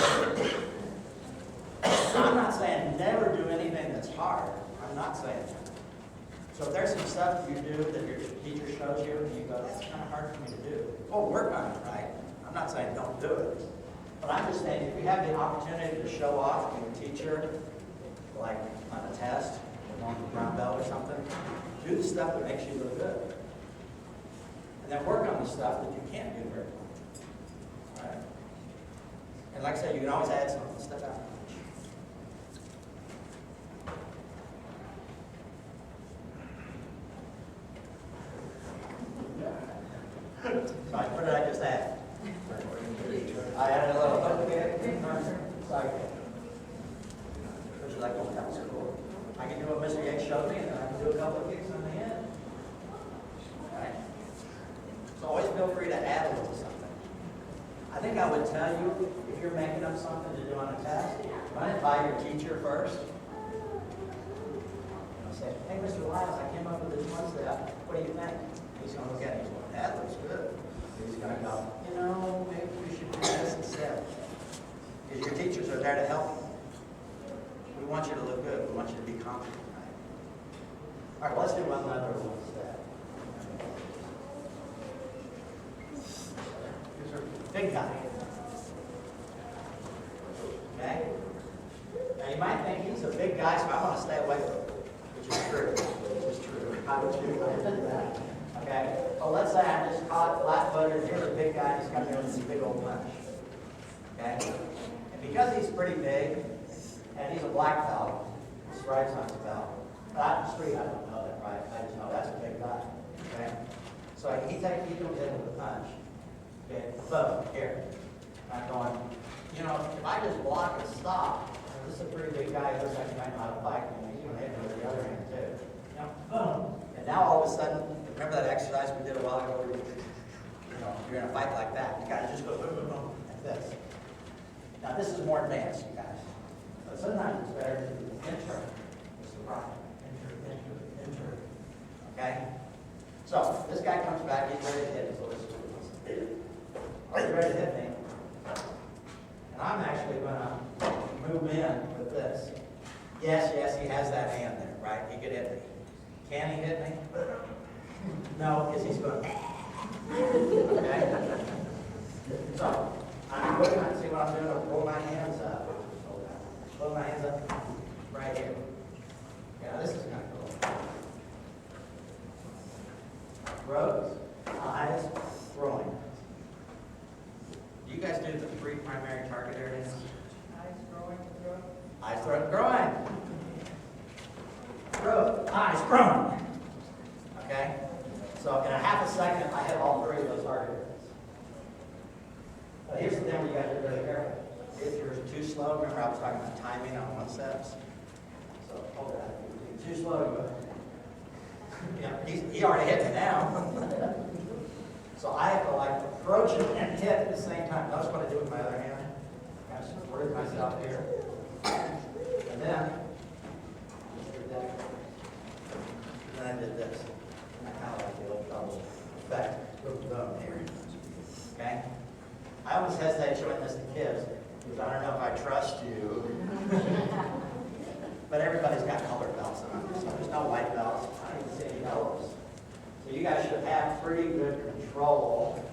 I'm not saying never do anything that's hard. I'm not saying that. So if there's some stuff you do that your teacher shows you and you go, that's kind of hard for me to do. Oh, work on it, right? I'm not saying don't do it. But I'm just saying if you have the opportunity to show off to your teacher, like on a test, or on a brown belt or something, do the stuff that makes you look good. And then work on the stuff that you can't do very well. All right? And like I said, you can always add something. Step out. Sorry, what did I just add? I added a little hook kick, side kick. Which is like going down school. I can do what Mr. Yates showed me, and then I can do a couple of kicks on the end. Right? So always feel free to add a little something. I think I would tell you, if you're making up something to do on a test, run it by your teacher first. Say, hey, Mr. Lyles, I came up with this one step. What do you think? He's going to look at it. He's going, that looks good. He's going to go, you know, maybe we should do this instead. Because your teachers are there to help you. We want you to look good. We want you to be confident. Right? All right, well, let's do one other one step. Big guy. Okay? Now, you might think he's a big guy, so I want to stay away from him. Which is true. Which is true. I would do that. Okay? Well, let's say I'm just caught flat-footed. Here's a big guy. He's coming in with this big old punch. Okay? And because he's pretty big, and he's a black belt, stripes on his belt. But I'm street, I don't know that, right? I just know that's a big guy. Okay? So he comes in with a punch. Okay? Boom. Here. I'm going, you know, if I just block and stop, this is a pretty big guy. He looks like he might know how to fight. He's going to hit me with the other hand, too. You know, boom. And now all of a sudden, remember that exercise we did a while ago? You know, you're in a fight like that. You got to just go boom, boom, boom, like this. Now, this is more advanced, you guys. But sometimes it's better to enter. It's the right. Enter. Okay? So, this guy comes back. He's ready to hit me. So this is what he wants to do. He's ready to hit me. And I'm actually going to move in with this. Yes, he has that hand there, right? He could hit me. Can he hit me? No, because he's going to. Okay? So, I'm looking to see what I'm doing. I'll roll my hands up. Roll my hands up right here. Yeah, this is kind of cool. Rose, eyes, growing. Do you guys do the 3 primary target areas? Eyes, throat, growing. Throat, eyes, growing. Okay? So in a half a second, I hit all 3 of those target areas. But here's the thing where you got to be really careful. If you're too slow, remember I was talking about timing on 1 steps? So hold that. If you're too slow, you go. He already hit me now. So I have to like approach it and hit at the same time. Notice what I do with my other hand. I supported myself here. And then I did this. And I kind of like the old double effect. Boom here. Okay? I almost hesitate showing this to kids because I don't know if I trust you. But everybody's got colored belts on, so there's no white belts. I don't even see any yellows. So you guys should have pretty good control,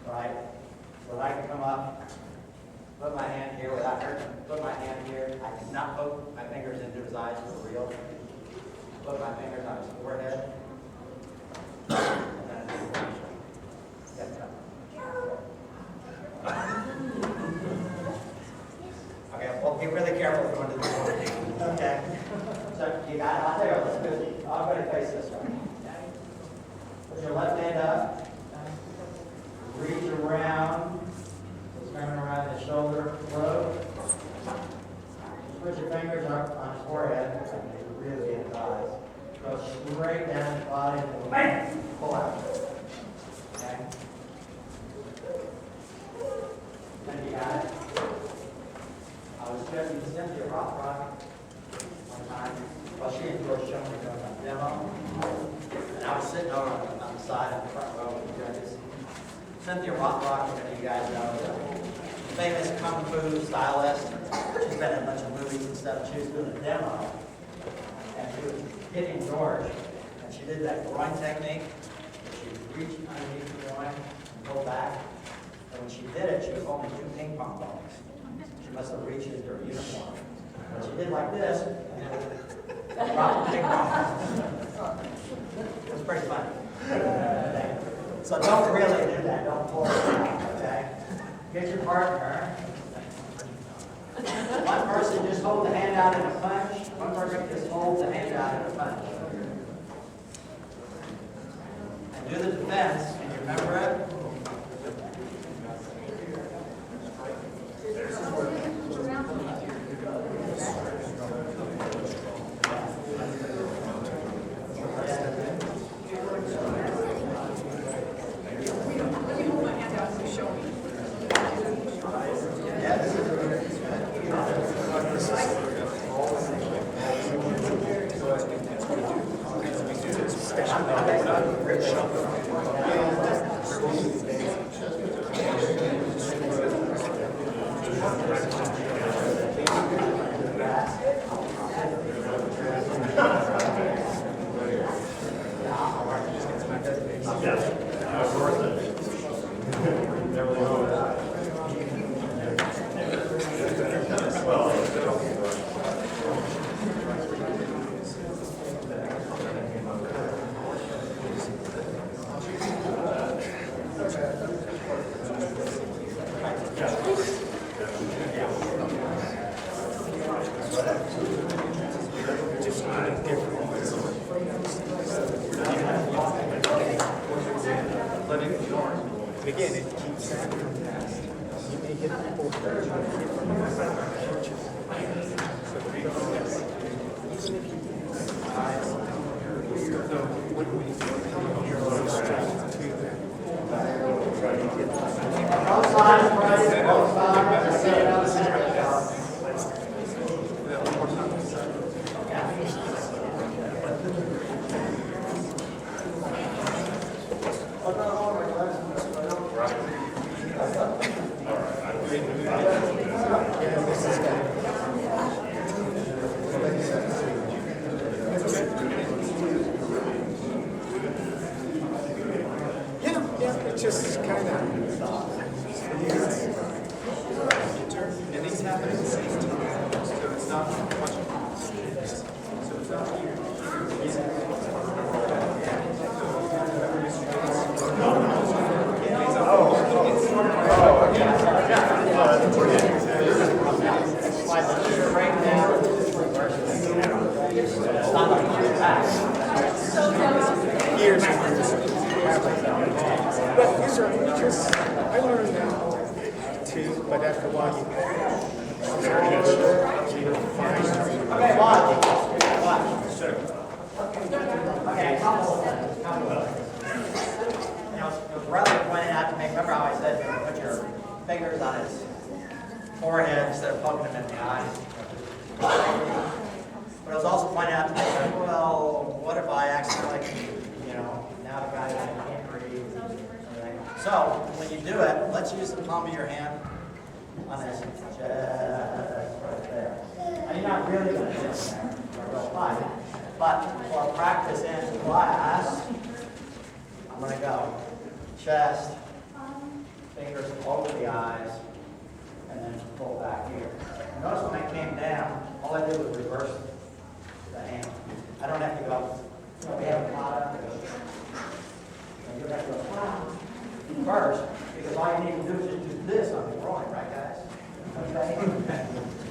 right? So that I can come up, put my hand here without hurting, put my hand here. I cannot poke my fingers into his eyes for real. Put my fingers on his forehead. And then okay, well, be really careful going to the corner. Okay. So you got it. I'll tell you what, let's do it. I'm going to face this way. Put your left hand up. Reach around. It's coming around the shoulder, throat. Just put your fingers up on his forehead. Really in his eyes. Go straight down his body and bam! Pull out. Okay? Then you got it. I was judging Cynthia Rock one time while she and George showing me doing a demo. And I was sitting over on the side of the front row with the judges. Cynthia Rock, many of you guys know, the famous kung fu stylist. She's been in a bunch of movies and stuff. She was doing a demo. And she was hitting George. And she did that groin technique. She reached underneath the groin and pulled back. And when she did it, she was holding 2 ping pong balls. She must have reached into her uniform. And she did like this, and then dropped the ping pong. It was pretty funny. So don't really do that. Don't pull it out, okay? Get your partner. One person just hold the hand out in a punch. One person just hold the hand out in a punch. And do the defense. Can you remember it?
Again, it keeps happening. You may hit people first, you may hit from the side of the church. Even if you eyes, so when we you're straight to them.
Both sides, right? Both sides. Just sit down the center.
It's just kind of, and these happen at the same time, so it's not much. So it's not here. But these are just, I learned that too, but after a while you find.
Okay, watch. Okay, a couple of things. You know, the brother pointed out to me, remember how I said you put your fingers on his forehead instead of poking him in the eyes? But it was also pointed out to me, like, well, what if I accidentally, now the guy can't breathe and everything. So, when you do it, let's use the palm of your hand on his chest right there. Now, you're not really going to hit him there, or real fight. But for practice in class, I'm going to go chest, fingers over the eyes, and then pull back here. Notice when I came down, all I did was reverse the hand. I don't have to go, we have a kata. You have to go first, because all you need to do is just do this on the groin, right, guys? Okay?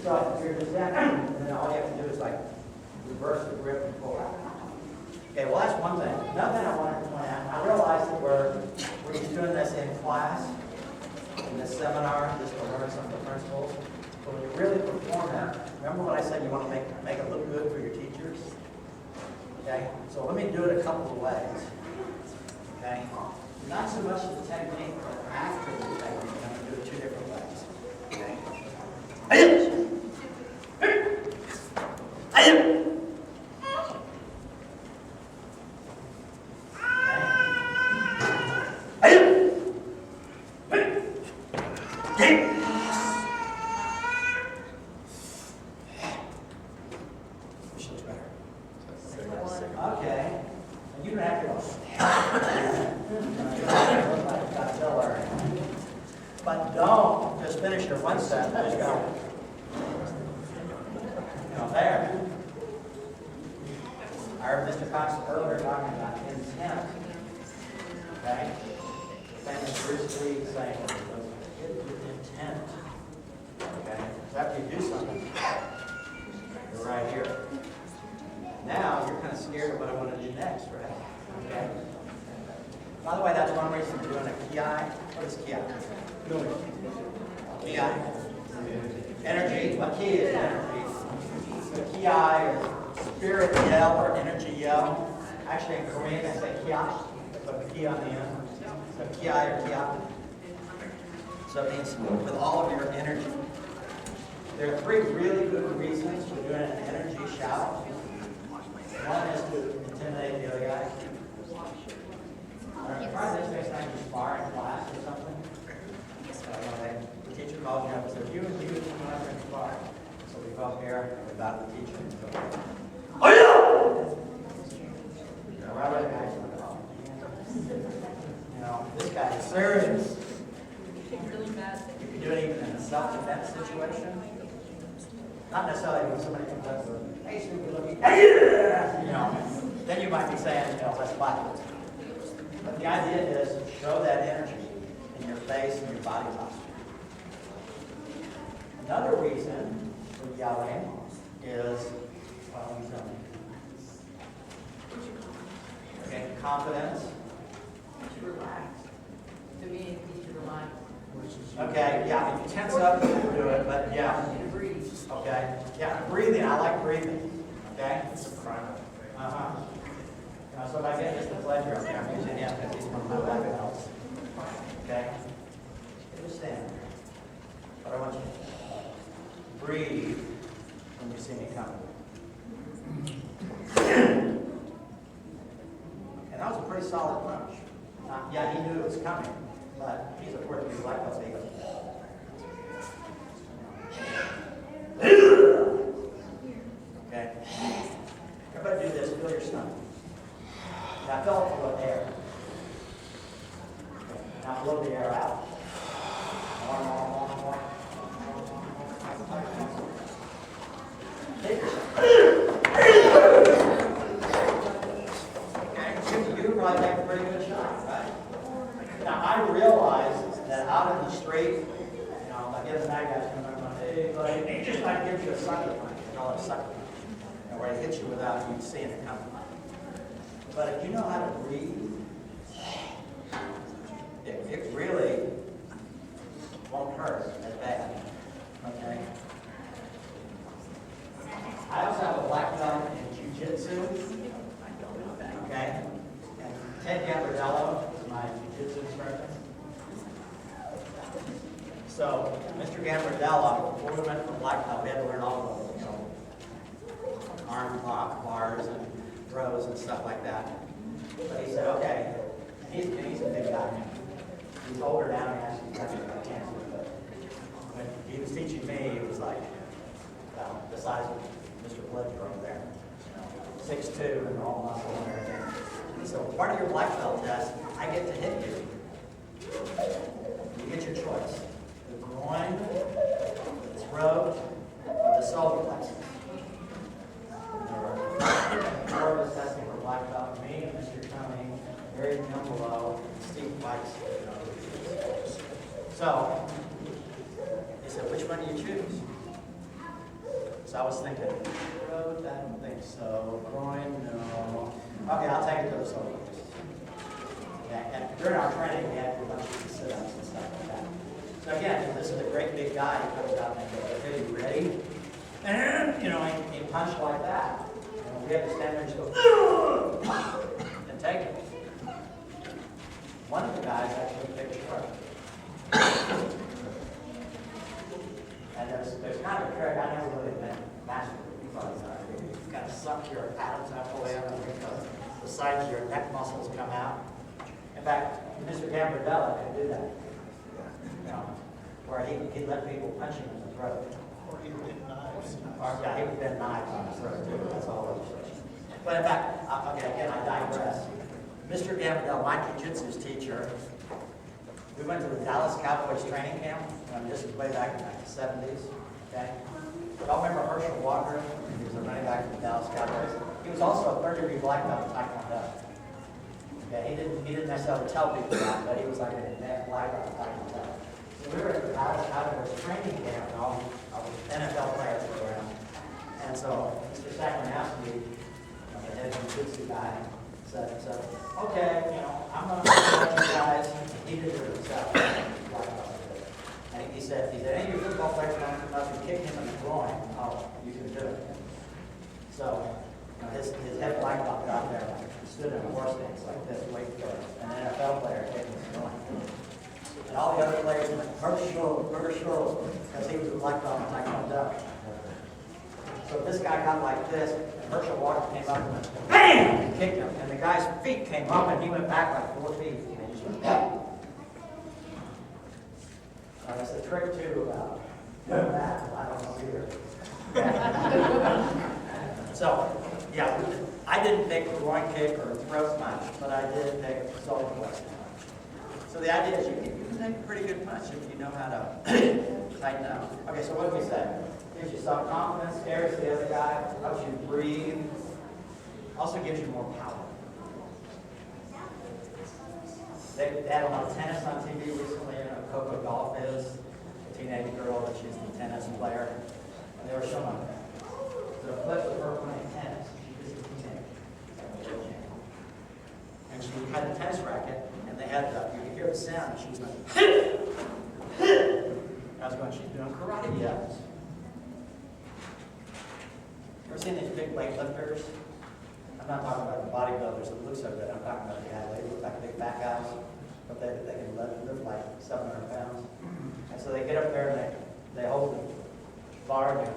So if you're just down, and then all you have to do is like reverse the grip and pull out. Okay, well that's one thing. Another thing I wanted to point out, I realized that we're just doing this in class, in this seminar, just to learn some of the principles. But when you really perform that, remember what I said, you want to make it look good for your teachers? Okay, so let me do it a couple of ways. Okay, not so much the technique, but after the technique, I'm going to do it two different ways. Okay. Okay, and you don't have to go. But don't just finish your one set, just go. There. I heard Mr. Cox earlier talking about intent. Okay? Famous Bruce Lee saying, get with intent. Okay? So after you do something, you're right here. Now you're kind of scared of what I want to do next, right? Okay? By the way, that's one reason we're doing a ki. What is ki? Ki. Energy. What ki is energy? So ki or spirit yell or energy yell. Actually in Korean they say kia, but ki on the end. So ki or kia. So it means with all of your energy. There are three really good reasons for doing an energy shout. One is to intimidate the other guy. Try this next time you spar in class or something. The teacher calls you up and says, you and you come up and spar. So we go up here without the teacher. Oh yeah! Right away the guy's like, oh. This guy is serious.
Really bad.
You can do it even in a self-defense situation. Not necessarily when somebody comes up with, hey, stupid looking, then you might be saying, let's fight. But the idea is show that energy in your face and your body posture. Another reason for yelling is, okay, confidence.
To relax. To me, it needs to relax.
Okay, yeah, if you tense up, you can do it, but yeah.
To breathe.
Okay, yeah, breathing, I like breathing. Okay?
It's a private thing.
So if I get just the pleasure, I'm using him because he's one of my black belts. Okay? Just stand. But I want you to breathe when you see me coming. And that was a pretty solid punch. Yeah, he knew it was coming, but he's a Portuguese black belt, so he goes. Okay? Everybody do this, feel your stomach. Now fill it full of air. Okay. Now blow the air out. More. Take okay, you probably take a pretty good shot, right? Now I realize that out in the street, I get the bad guys coming up, hey, buddy, he just might give you a sucker punch. They call it a sucker punch. Where it hits you without you seeing it coming. But if you know how to breathe, So, Mr. Gambardella, before we went from black belt, we had to learn all of those, arm lock, bars, and throws and stuff like that. But he said, okay, and he's a big guy. He's older now, and actually got cancer. But when he was teaching me, he was like, well, the size of Mr. Bledger over there, 6'2", and all muscle and everything. So part of your black belt test, I get to hit you. You get your choice. The groin, the throat, or the solar plexus. Four of us testing for black belt, me and Mr. Tony, Gary Jumbelow, and Steve Pikes. So, he said, which one do you choose? So I was thinking, throat, I don't think so. Groin, no. Okay, I'll take it to the solar plexus. Yeah, and during our training, we had to do a bunch of sit-ups and stuff like that. So again, this is a great big guy. He comes out and goes, okay, you ready? And, he punched like that. And we have to stand there and just go, and take it. One of the guys actually picked a truck. And there's kind of a trick. I never really been master. You probably know. You've got to suck your abs out the way up because the sides of your neck muscles come out. In fact, Mr. Gambardella could do that. Where he let people punch him in the throat.
Or he would hit knives.
Or, yeah, he would bend knives on his throat too. That's all illustration. But in fact, okay, again, I digress. Mr. Gambardella, my jiu-jitsu teacher, we went to the Dallas Cowboys training camp. This was way back in the 70s. Okay? Y'all remember Herschel Walker? He was a running back for the Dallas Cowboys. He was also a third-degree black belt in Taekwondo. Okay, he didn't necessarily tell people that, but he was like a black belt in Taekwondo. So we were at the Dallas Cowboys training camp, and all the NFL players were around. And so Mr. Sacronowski, the head jiu-jitsu guy, said, okay, I'm going to let you guys. He did it himself. And he said, any of your football players want to come up and kick him in the groin? Oh, you can do it. So his head black belt got there, stood in a horse stance like this, waiting for an NFL player kicking his groin. And all the other players went, Herschel, because he was a black belt in Taekwondo. So this guy got like this, and Herschel Walker came up and went, BAM! And kicked him. And the guy's feet came up, and he went back like 4 feet. And he just went, BAM! That's the trick, too, about doing that. I don't know either. So, yeah, I didn't pick groin kick or throat punch, but I did pick solar plexus punch. So the idea is you can make a pretty good punch if you know how to tighten up. Okay, so what did we say? Gives you self-confidence, scares the other guy, helps you breathe, also gives you more power. They had a lot of tennis on TV recently. Coco Golf is a teenage girl, but she's a tennis player. And they were showing the clip of her playing tennis. She was a teenager. And she had a tennis racket, and they had you could hear the sound, and she was like, I was going, she's doing karate yells. Ever seen these big weightlifters? I'm not talking about the bodybuilders that look so good. I'm talking about the guys that look like big fat guys, but they can lift like 700 pounds. And so they get up there and they hold the bar and they go,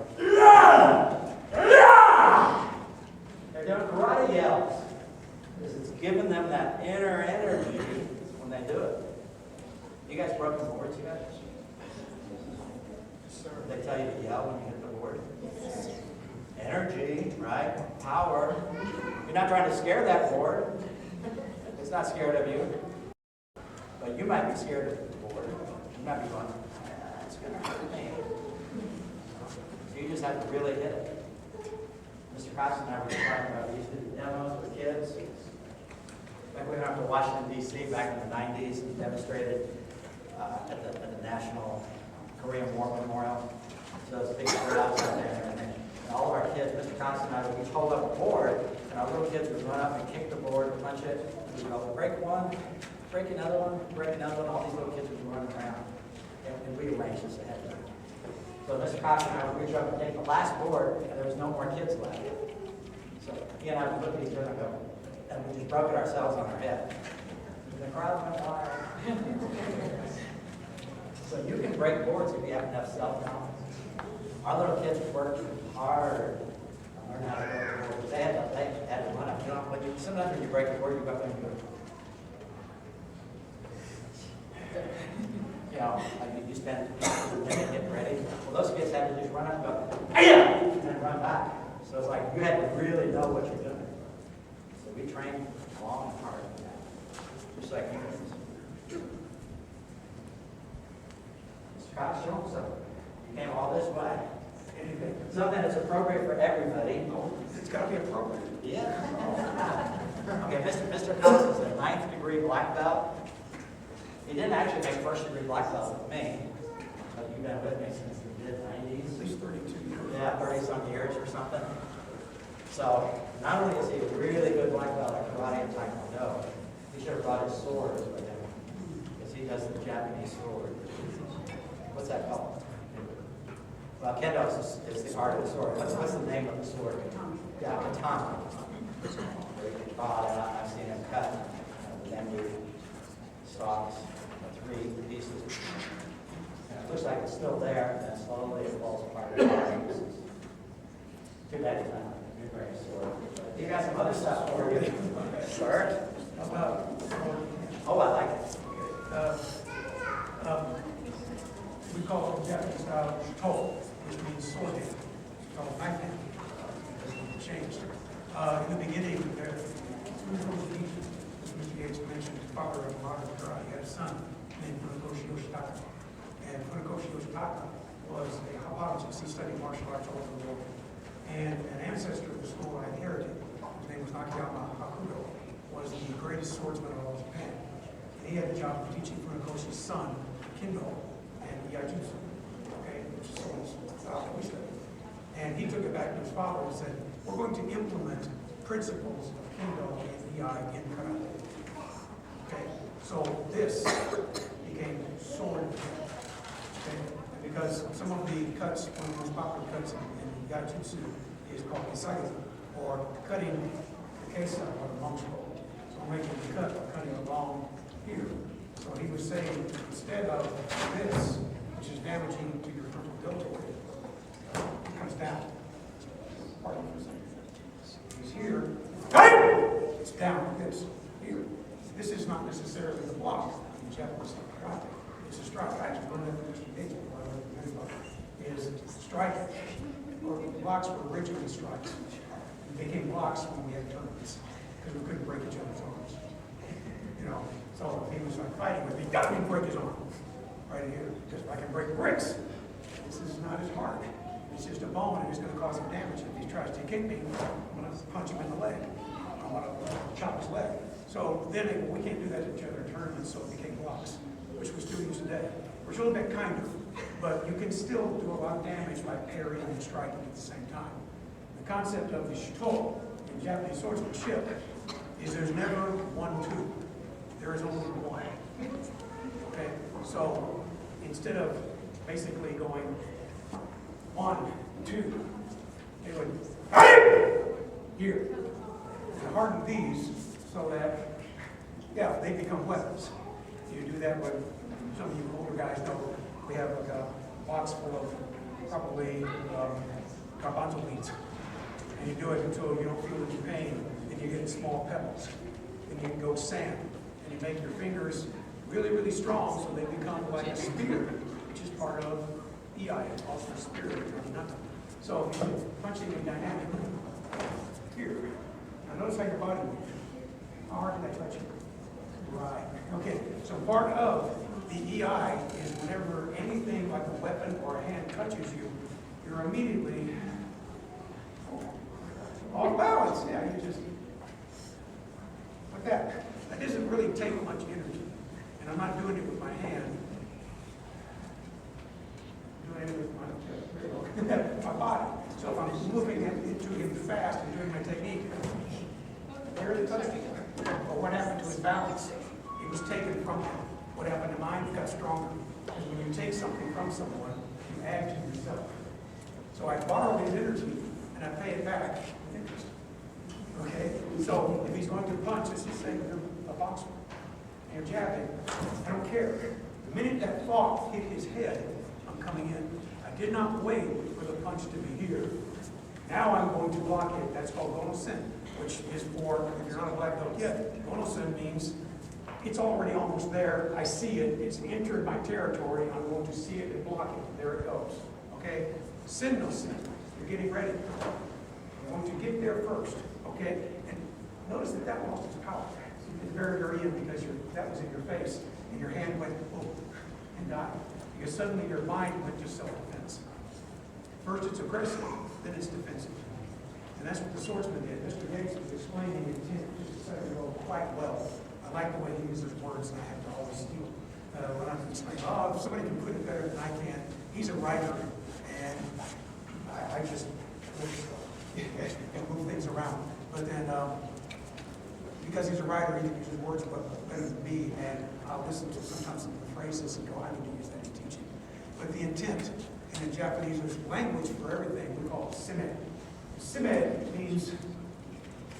they're doing karate yells. Because it's giving them that inner energy when they do it. You guys broken boards, you guys?
Sir.
They tell you to yell when you hit the board? Energy, right? Power. You're not trying to scare that board. It's not scared of you. But you might be scared of the board. You might be going, it's going to hurt me. So you just have to really hit it. Mr. Cox and I were talking about these demos with kids. Like we went up to Washington, D.C. back in the 90s and demonstrated at the National Korean War Memorial. So it's a big crowd out there and everything. And all of our kids, Mr. Cox and I would each hold up a board, and our little kids would run up and kick the board, punch it, and we'd go, break one, break another one, break another one. All these little kids would run around. And we arranged this ahead of time. So Mr. Cox and I would reach up and take the last board, and there was no more kids left. So he and I would look at each other and go, and we just broke it ourselves on our head. And the crowd went wild. So you can break boards if you have enough self-knowledge. Our little kids worked hard to learn how to break boards. They had to run up. You know, sometimes when you break a board, you go up there and go, you know, like you spend a minute getting ready. Well, those kids had to just run up and go, "Hey!" and then run back. So it's like you had to really know what you're doing. So we trained long and hard for that, just like you guys. Mr. Cox, show them something. You came all this way.
Anything?
Something that's appropriate for everybody.
No, it's got to be appropriate.
Yeah. Okay, Mr. Cox is a 9th degree black belt. He didn't actually make 1st degree black belt with me, but you've been with me since the mid-90s.
At least 32 years.
Yeah, 30-some years or something. So, not only is he a really good black belt at karate and taekwondo, he should have brought his sword with him, because he does the Japanese sword. What's that called? Well, kendo is the art of the sword. What's the name of the sword? Yeah, katana. Where you can draw it out. I've seen him cut the bamboo stalks, 3 pieces. And it looks like it's still there, and then slowly it falls apart. Too bad he's not wearing a sword. You got some other stuff for you. Sir? Oh, I like it.
We call it Japanese style shito, which means sword hand. It's called knife hand. It's changed. In the beginning, Mr. Yates mentioned the father of modern karate. He had a son named Funakoshi Yoshitaka. And Funakoshi Yoshitaka was a hapologist. He studied martial arts all over the world. And an ancestor of the school I inherited, his name was Nakayama Hakudo, was the greatest swordsman of all Japan. And he had the job of teaching Funakoshi's son Kendo and Yajutsu, okay, which is swords style that we studied. And he took it back to his father and said, we're going to implement principles of Kendo and Iai in karate. Okay, so this became sword. Okay, and because some of the cuts, one of the most popular cuts in Yajutsu is called Kisagi, or cutting the kesa, or the monk's roll. So I'm making the cut by cutting along here. So he was saying, instead of this, which is damaging to your frontal deltoid, it comes down. Pardon me for saying that. He's here, it's down like this, here. This is not necessarily the block in Japanese karate. It's a strike. I just learned that from Mr. Yates, is striking. Or blocks were originally strikes. They became blocks when we had tournaments, because we couldn't break each other's arms. You know, so if he was like fighting with me, got me to break his arm. Right here. Just I can break bricks. This is not as hard. It's just a bone, and it's going to cause him damage. If he tries to kick me, I'm going to punch him in the leg. I'm going to chop his leg. So then we can't do that to each other in tournaments, so it became blocks, which we still use today. We're still a bit kinder, but you can still do a lot of damage by parrying and striking at the same time. The concept of the shito in Japanese swordsmanship is there's never 1, 2. There is only 1. Okay? So instead of basically going 1, 2, they would here and harden these so that, yeah, they become weapons. You do that with some of you older guys know we have like a box full of probably garbanzo beans. And you do it until you don't feel any pain, and you get small pebbles. Then you can go sand, and you make your fingers really, really strong so they become like a spear, which is part of Iai, also spirit of nothing. So if you're punching me dynamically, here. Now notice how your body moves. How hard can I touch you? Right. Okay, so part of the EI is whenever anything like a weapon or a hand touches you, you're immediately off balance. Yeah, you just, like that. That doesn't really take much energy. And I'm not doing it with my hand. I'm doing it with my body. So if I'm moving into him fast and doing my technique, barely touching him. But what happened to his balance? It was taken from him. What happened to mine? It got stronger. Because when you take something from someone, you add to yourself. So I borrow his energy and I pay it back with interest. Okay? So if he's going to punch, it's the same with a boxer. And you're jabbing. I don't care. The minute that thought hit his head, I'm coming in. I did not wait for the punch to be here. Now I'm going to block it. That's called gonosin, which is for, if you're not a black belt yet, gonosin means it's already almost there. I see it. It's entered my territory. I'm going to see it and block it. There it goes. Okay? Sin-no-sin. You're getting ready. I'm going to get there first. Okay? And notice that that lost its power. It's very, very in because that was in your face. And your hand went, oh, and died. Because suddenly your mind went to self-defense. First it's aggressive, then it's defensive. And that's what the swordsman did. Mr. Yates was explaining the intent just a second ago quite well. I like the way he uses words, and I have to always steal when I'm explaining. Oh, if somebody can put it better than I can. He's a writer, and I just move things around. But then, because he's a writer, he can use his words better than me, and I'll listen to sometimes some of the phrases and go, I need to use that in teaching. But the intent, and in Japanese, there's language for everything. We call it sime. Sime means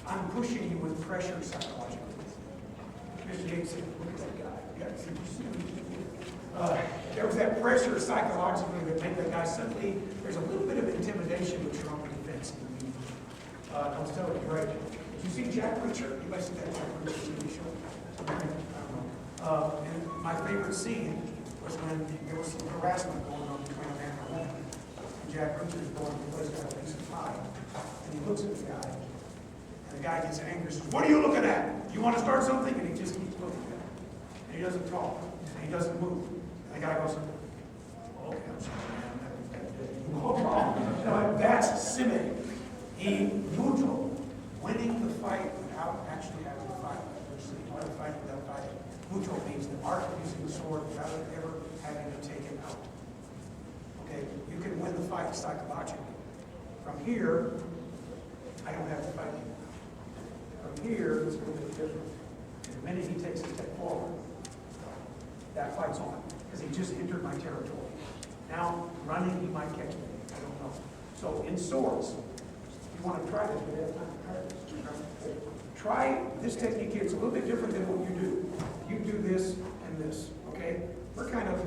I'm pushing you with pressure psychologically. Mr. Yates said, look at that guy. There was that pressure psychologically that made that guy suddenly, there's a little bit of intimidation with your own defense. I was telling you, right? Did you see Jack Reacher? You guys see that Jack Reacher TV show? I don't know. And my favorite scene was when there was some harassment going on between a man and a woman. And Jack Reacher is going to place got a piece of pie. And he looks at the guy. And the guy gets angry and says, what are you looking at? You want to start something? And he just keeps looking at him. And he doesn't talk. And he doesn't move. And the guy goes, okay, I'm sorry, man. No, that's sime. Mutual. Winning the fight without actually having to fight. Why fight without fighting? Mutual means the art of using the sword without ever having to take it out. Okay, you can win the fight psychologically. From here, I don't have to fight you. From here, it's going to be different. And the minute he takes a step forward, that fight's on. Because he just entered my territory. Now, running, he might catch me. I don't know. So, in swords, you want to try this, but that's not try this technique here. It's a little bit different than what you do. You do this and this, okay? We're kind of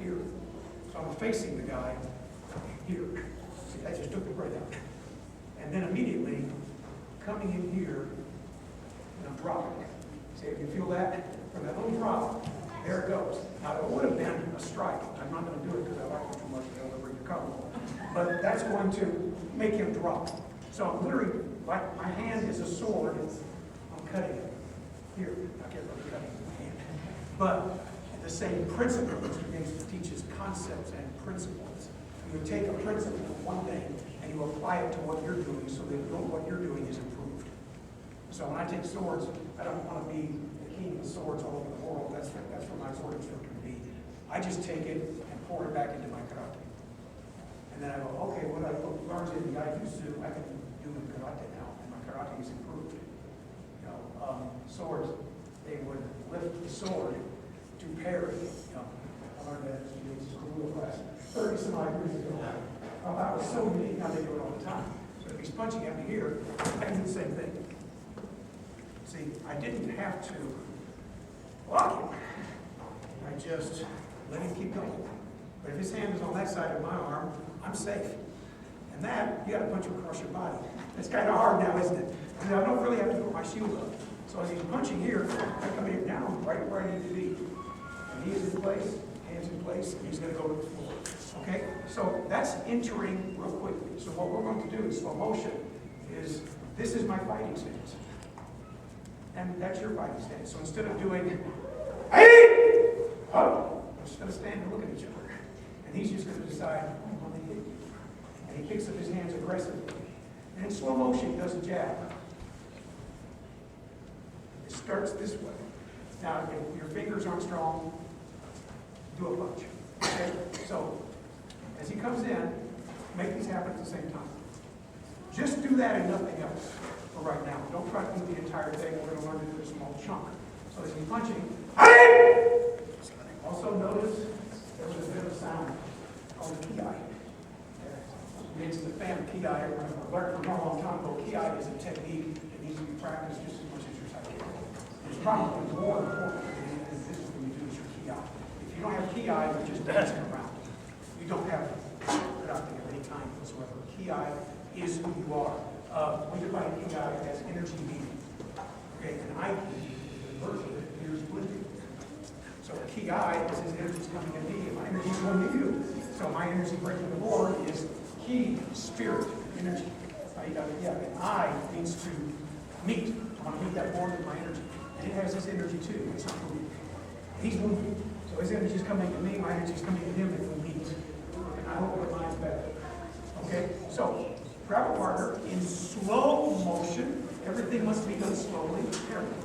here. So I'm facing the guy here. See, I just took the breath out. And then immediately, coming in here, and I'm dropping. See, if you feel that? From that little drop, there it goes. Now, it would have been a strike. I'm not going to do it because I like it too much to over your cover. But that's going to make him drop. So I'm literally, like my hand is a sword, I'm cutting it. Here, I can't really cut it with my hand. But the same principle, Mr. Yates teaches concepts and principles. You take a principle of one thing and you apply it to what you're doing so that what you're doing is improved. So when I take swords, I don't want to be the king of swords all over the world. That's for my sword instructor to be. I just take it and pour it back into my karate. And then I go, okay, what I learned in the Yaitsu, I can do in karate now, and my karate is improved. You know, swords, they would lift the sword to parry. You know, I learned that in school class 30 some odd years ago. That was so unique. Now they do it all the time. So if he's punching at me here, I can do the same thing. See, I didn't have to block him. I just let him keep going. But if his hand is on that side of my arm, I'm safe. And that, you got to punch him across your body. It's kind of hard now, isn't it? And I don't really have to put my shield up. So as he's punching here, I come here down right where I need to be. And he is in place, hands in place, and he's going to go to the floor. Okay? So that's entering real quickly. So what we're going to do in slow motion is, this is my fighting stance. And that's your fighting stance. So instead of doing, hey! Oh, we're just going to stand and look at each other. And he's just going to decide, I'm going to hit you. And he picks up his hands aggressively. And in slow motion, he does a jab. It starts this way. Now, if your fingers aren't strong, do a punch. Okay? So, as he comes in, make these happen at the same time. Just do that and nothing else for right now. Don't try to do the entire thing. We're going to learn to do a small chunk. So as he's punching, also notice there was a bit of sound called the ki. It's the fan ki. I learned from a long time ago. Ki is a technique that needs to be practiced just as much as your psychic. It's probably more important than this when you do your ki. If you don't have eye, you're just dancing around. You don't have productive of any kind whatsoever. Key eye is who you are. We define key eye as energy meter. Okay, an eye key, the version of it, here's blinking. So a key eye is his energy's coming to me, and my energy's going to you. So my energy breaking the board is key, spirit, energy. An eye means to meet. I want to meet that board with my energy. And it has this energy too. It's not moving. He's moving. So his energy's coming to me, my energy's coming to him, and we meet. And I hope it aligns better. Okay? So, grab a partner in slow motion. Everything must be done slowly. Carefully.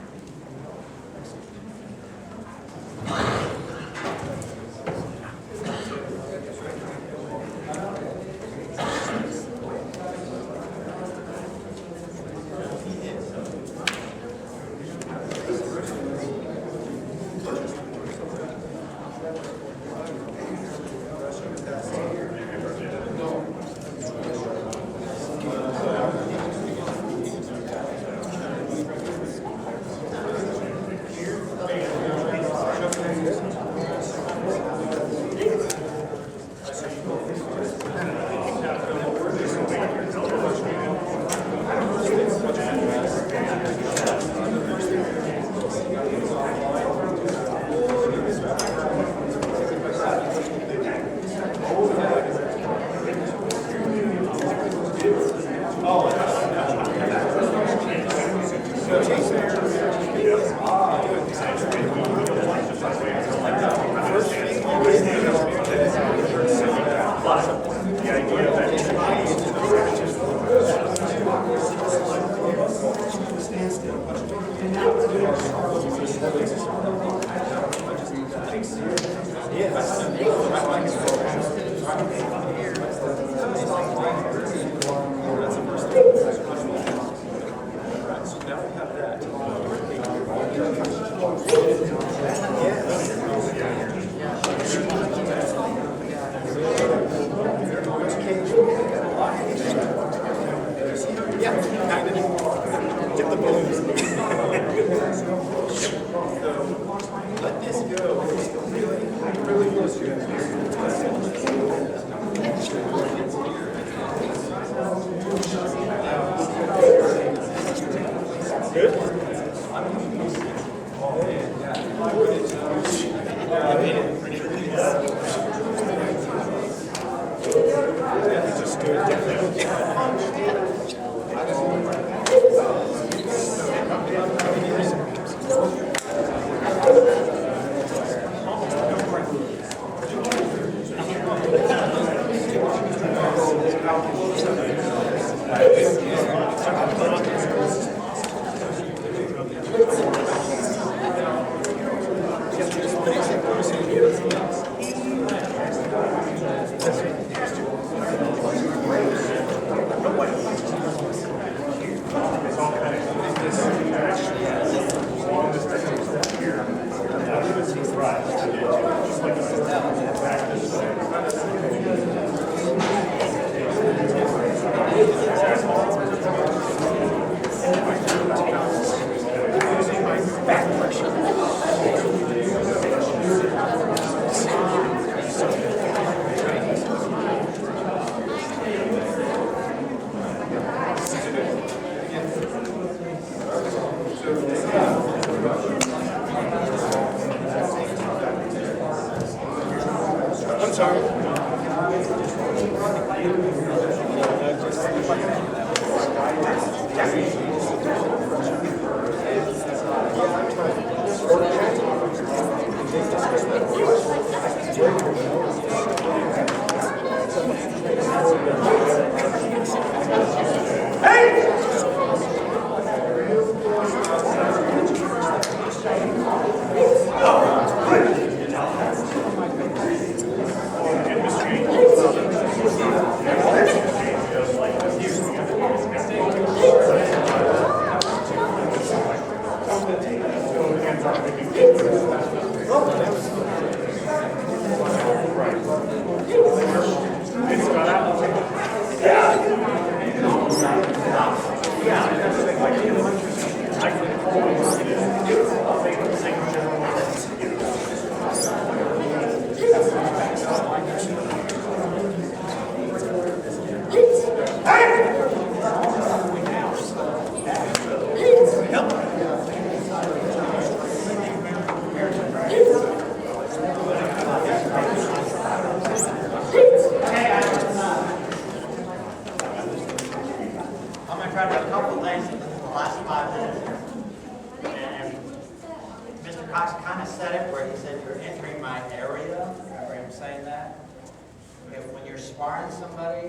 sparring somebody,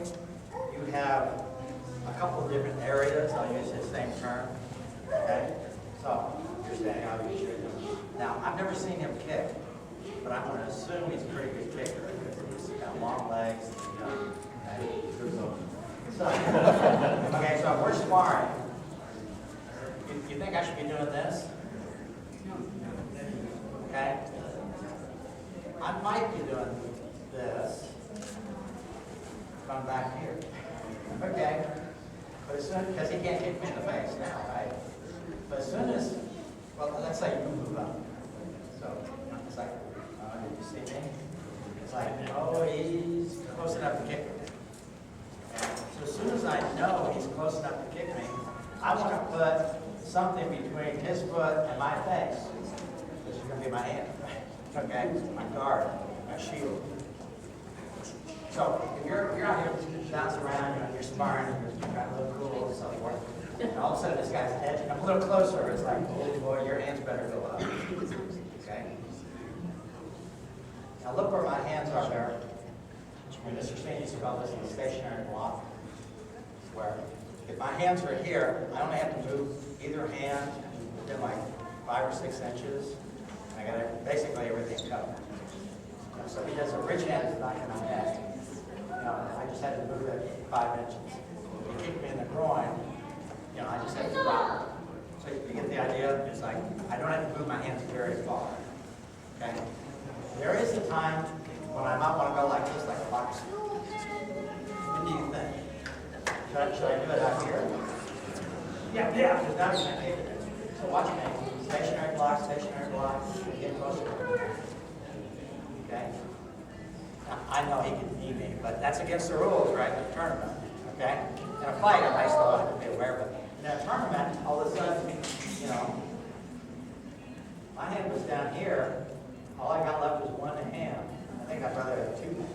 you have a couple of different areas. I'll use the same term. Okay? So, you're standing out, you're shooting. Now, I've never seen him kick, but I'm going to assume he's a pretty good kicker because he's got long legs. So, okay, so if we're sparring, you think I should be doing this? Okay? I might be doing this from back here. Okay? But as soon, because he can't kick me in the face now, right? But as soon as, well, let's say you move up. So, it's like, did you see me? It's like, oh, he's close enough to kick me. So as soon as I know he's close enough to kick me, I want to put something between his foot and my face. This is going to be my hand, okay? My guard, my shield. So if you're out here bouncing around, you're sparring, you're trying to look cool and so forth, and all of a sudden this guy's edging up a little closer. It's like, oh boy, your hands better go up. Okay? Now look where my hands are there. Mr. Steen used to call this a stationary block, where if my hands are here, I only have to move either hand within like 5 or 6 inches. I got basically everything covered. So if he does a rich hand is not going to net. I just had to move it 5 inches. If he kicked me in the groin, I just had to drop. So you get the idea? It's like I don't have to move my hands very far. Okay? There is a time when I might want to go like this, like a box. What do you think? Should I do it out here? Yeah. Because now you're going to So watch me. Stationary block, get closer. Okay? Now, I know he can knee me, but that's against the rules, right? In a tournament. Okay? In a fight, I still have to be aware of it. In a tournament, all of a sudden, my hand was down here. All I got left was one hand. I think I'd rather have 2 hands.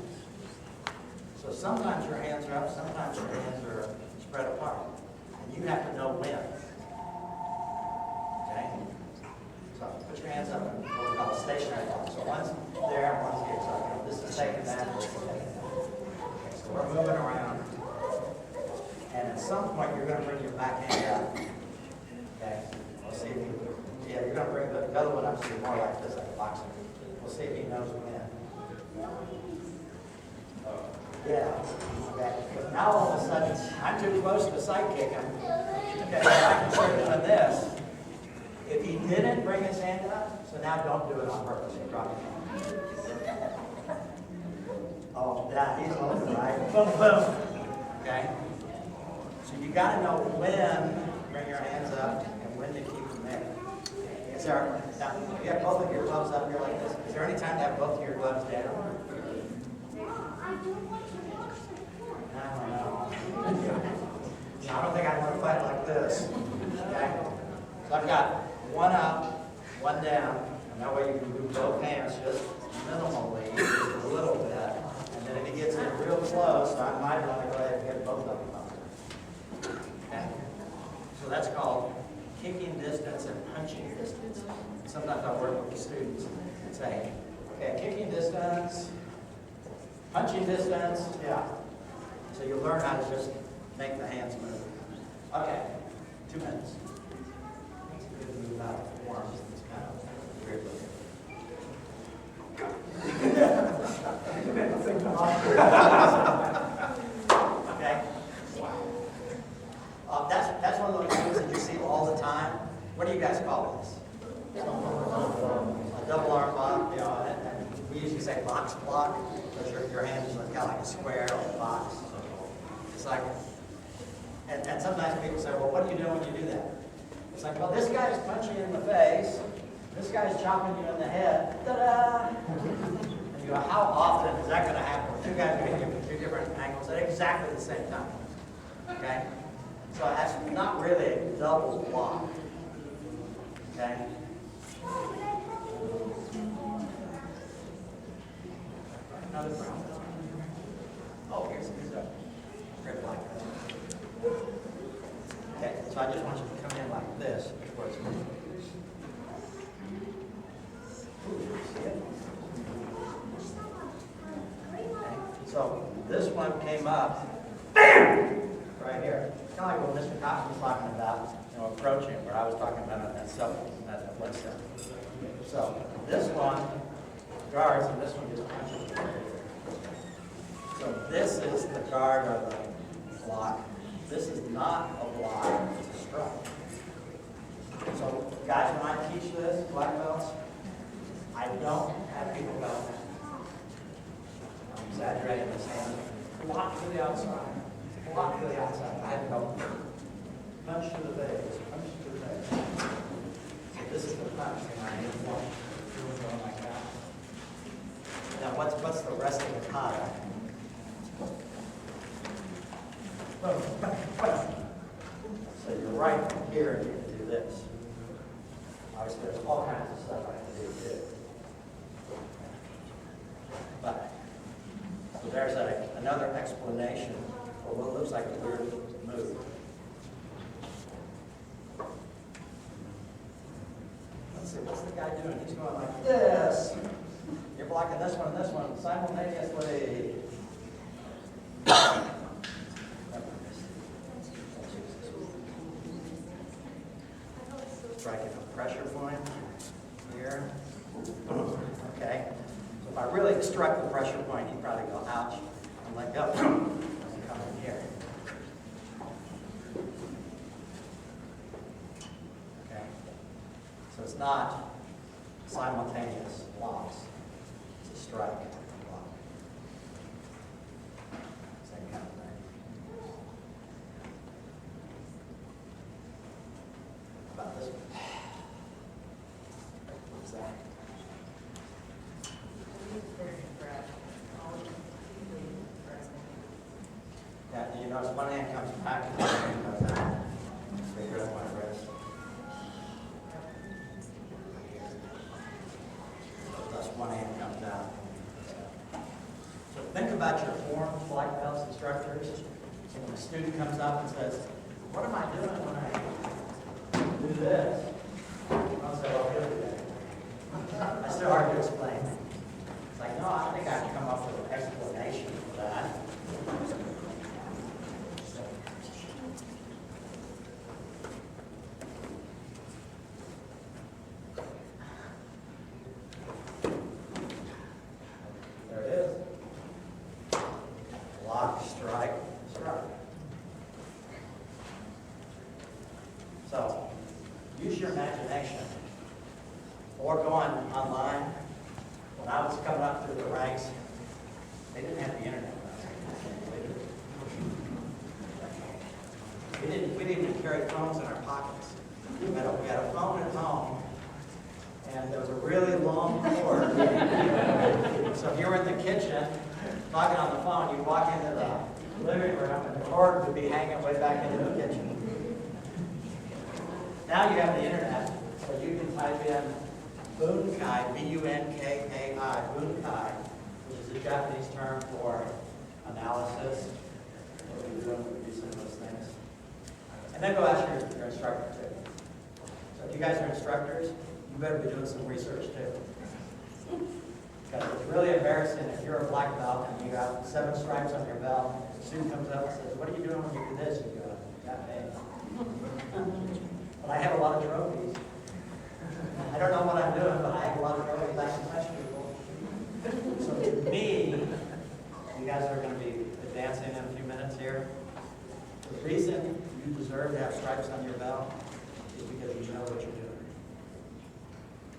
So sometimes your hands are up, sometimes your hands are spread apart. And you have to know when. Okay? So put your hands up and what we call a stationary block. So one's there, one's here. So this is taking that, this is taking that. Okay, so we're moving around. And at some point you're going to bring your back hand up. Okay? We'll see if you, you're going to bring the other one up so you're more like this, like a boxer. We'll see if he knows when. Yeah. Okay. But now all of a sudden, I'm too close to sidekick him. Okay, so I can start doing this. If he didn't bring his hand up, so now don't do it on purpose. You drop it. Oh, yeah, he's open, right? Boom, boom. Okay? So you got to know when to bring your hands up and when to keep them there. Is there, now, you have both of your gloves up here like this. Is there any time to have both of your gloves down? I don't think I want to fight like this. Okay? So I've got one up, one down, and that way you can move both hands just minimally, just a little bit. And then if he gets in real close, I might want to go ahead and get both of them up. Okay? So that's called kicking distance and punching distance. Sometimes I work with the students and say, okay, kicking distance, punching distance, yeah. So you learn how to just make the hands move. Okay, 2 minutes. It's a good move out of form. It's kind of weird looking. Okay? That's one of those moves that you see all the time. What do you guys call this? A double arm block, and we usually say box block, because your hand is kind of like a square or a box. It's like, and sometimes people say, well, what do you do when you do that? It's like, well, this guy's punching you in the face, this guy's chopping you in the head, ta-da! And you go, how often is that going to happen? Two guys are hitting you from 2 different angles at exactly the same time. Okay? So that's not really a double block. Okay? Another brown. Oh, here's a red black. Okay, so I just want you to come in like this. Towards me. Ooh, see it? Okay. So this one came up, bam, right here. Kind of like what Mr. Cox was talking about, approaching, where I was talking about on that blood cell. So this one guards, and this one just punches. So this is the guard or the block. This is not a block, it's a strike. So guys, when I teach this, black belts, I don't have people go, I'm exaggerating this hand, block to the outside, block to the outside. I have to go punch to the base, punch to the base. So this is the punch, and I need one. Going like that. Now what's the rest of the pattern? So you're right here, and you can do this. Obviously, there's all kinds of stuff I can do too. But, so there's another explanation for what looks like a weird move. Let's see, what's the guy doing? He's going like this. You're blocking this one and this one simultaneously. Striking a pressure point here. Okay. So if I really struck the pressure point, he'd probably go, ouch, and let go. And come in here. Okay. So it's not simultaneous blocks. It's a strike block. Same kind of thing. How about this one? What's that? Yeah, do you notice one hand comes back and one hand goes out? So here's my wrist. Thus one hand comes out. So think about your form, black belts, instructors. So when a student comes up and says, what am I doing when I do this? I'll say, well, here we go. It's still hard to explain. It's like, no, I think I have to come up with an explanation for that. There it is. Block, strike, strike. So, use your imagination. Or going online. When I was coming up through the ranks, they didn't have the internet. We didn't even carry phones in our pockets. We had a phone at home, and there was a really long cord. So if you were in the kitchen, talking on the phone, you'd walk into the living room, and the cord would be hanging way back into the kitchen. Now you have the internet, so you can type in Bunkai, B-U-N-K-A-I, Bunkai, which is a Japanese term for analysis. What we do when we do some of those things. And then go ask your instructor too. So if you guys are instructors, you better be doing some research too. Because it's really embarrassing if you're a black belt and you got 7 stripes on your belt, the student comes up and says, what are you doing when you do this? And you go, got paid. But I have a lot of trophies. I don't know what I'm doing, but I have a lot of trophies. I can touch people. So to me, you guys are going to be advancing in a few minutes here. The reason you deserve to have stripes on your belt is because you know what you're doing.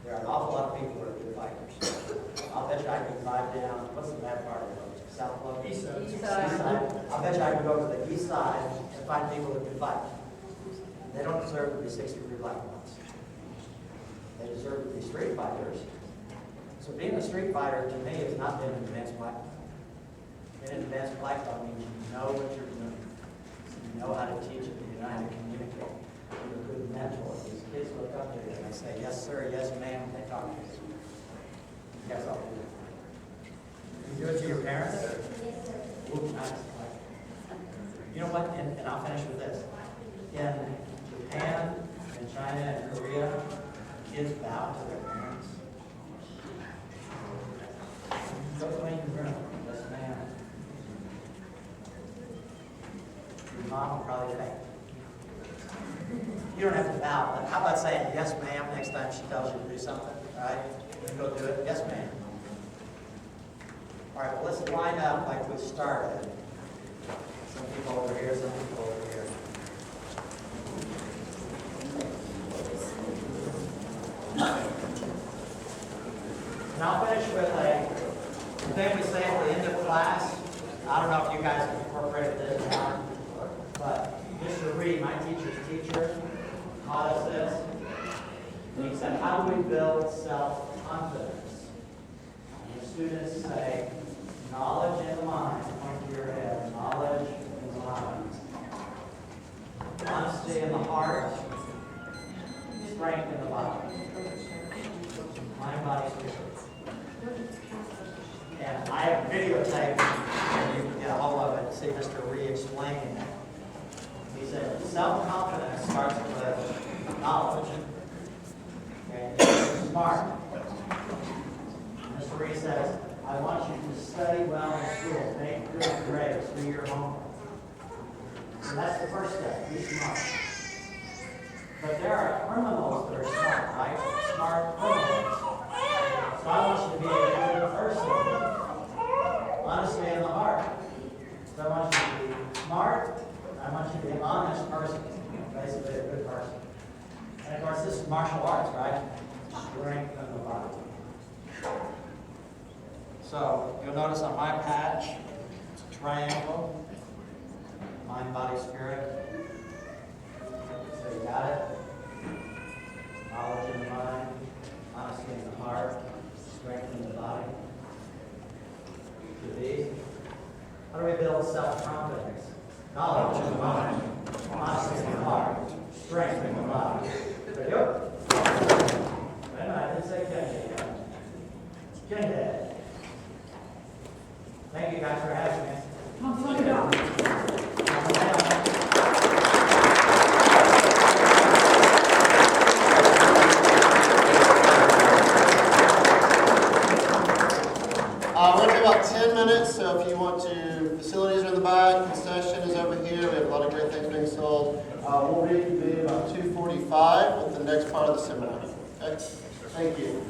There are an awful lot of people who are good fighters. I'll bet you I can drive down, what's the bad part of it? South Slope? East side. East side. I'll bet you I can go to the east side and find people who can fight. They don't deserve to be 6-degree black belts. They deserve to be street fighters. So being a street fighter, to me, is not being an advanced black belt. Being an advanced black belt means you know what you're doing. You know how to teach it. You know how to communicate. You're a good mentor. These kids look up to you and they say, yes, sir, yes, ma'am. They talk to you. You guys all do it. You do it to your parents? Ooh, nice. You know what? And I'll finish with this. In Japan, in China, and Korea, kids bow to their parents. Go clean your room. Yes, ma'am. mom probably today. You don't have to bow, but how about saying yes, ma'am, next time she tells you to do something, all right? You go do it, yes, ma'am. All right, well, let's line up like we started. Some people over here, some people over here. And I'll finish with a thing we say at the end of class. I don't know if you guys have incorporated this or not, but Mr. Reed, my teacher's teacher, taught us this. And he said, how do we build self-confidence? And the students say, knowledge in the mind, point to your head, knowledge in the mind. Honesty in the heart, strength in the body. Mind, body, spirit. And I have videotaped, and you can get a hold of it and see Mr. Reed explaining it. He said, self-confidence starts with knowledge. And you're smart. Mr. Reed says, I want you to study well in school, make good grades, do your homework. So that's the first step, be smart. But there are criminals that are smart, right? Smart criminals. So I want you to be a good person. Honesty in the heart. So I want you to be smart. I want you to be an honest person. Basically a good person. And of course this is martial arts, right? Strength in the body. So you'll notice on my patch, it's a triangle. Mind, body, spirit. So you got it? Knowledge in the mind, honesty in the heart, strength in the body. To these. How do we build self-confidence? Knowledge in the mind, honesty in the heart, strength in the body. There you go. Wait a minute, I didn't say Kennedy yet. Kennedy. Thank you guys for having me.
We're going to about 10 minutes, so if you want to, facilities are in the back, concession is over here, we have a lot of great things being sold. We'll reconvene about 2:45 with the next part of the seminar. Okay? Thank you.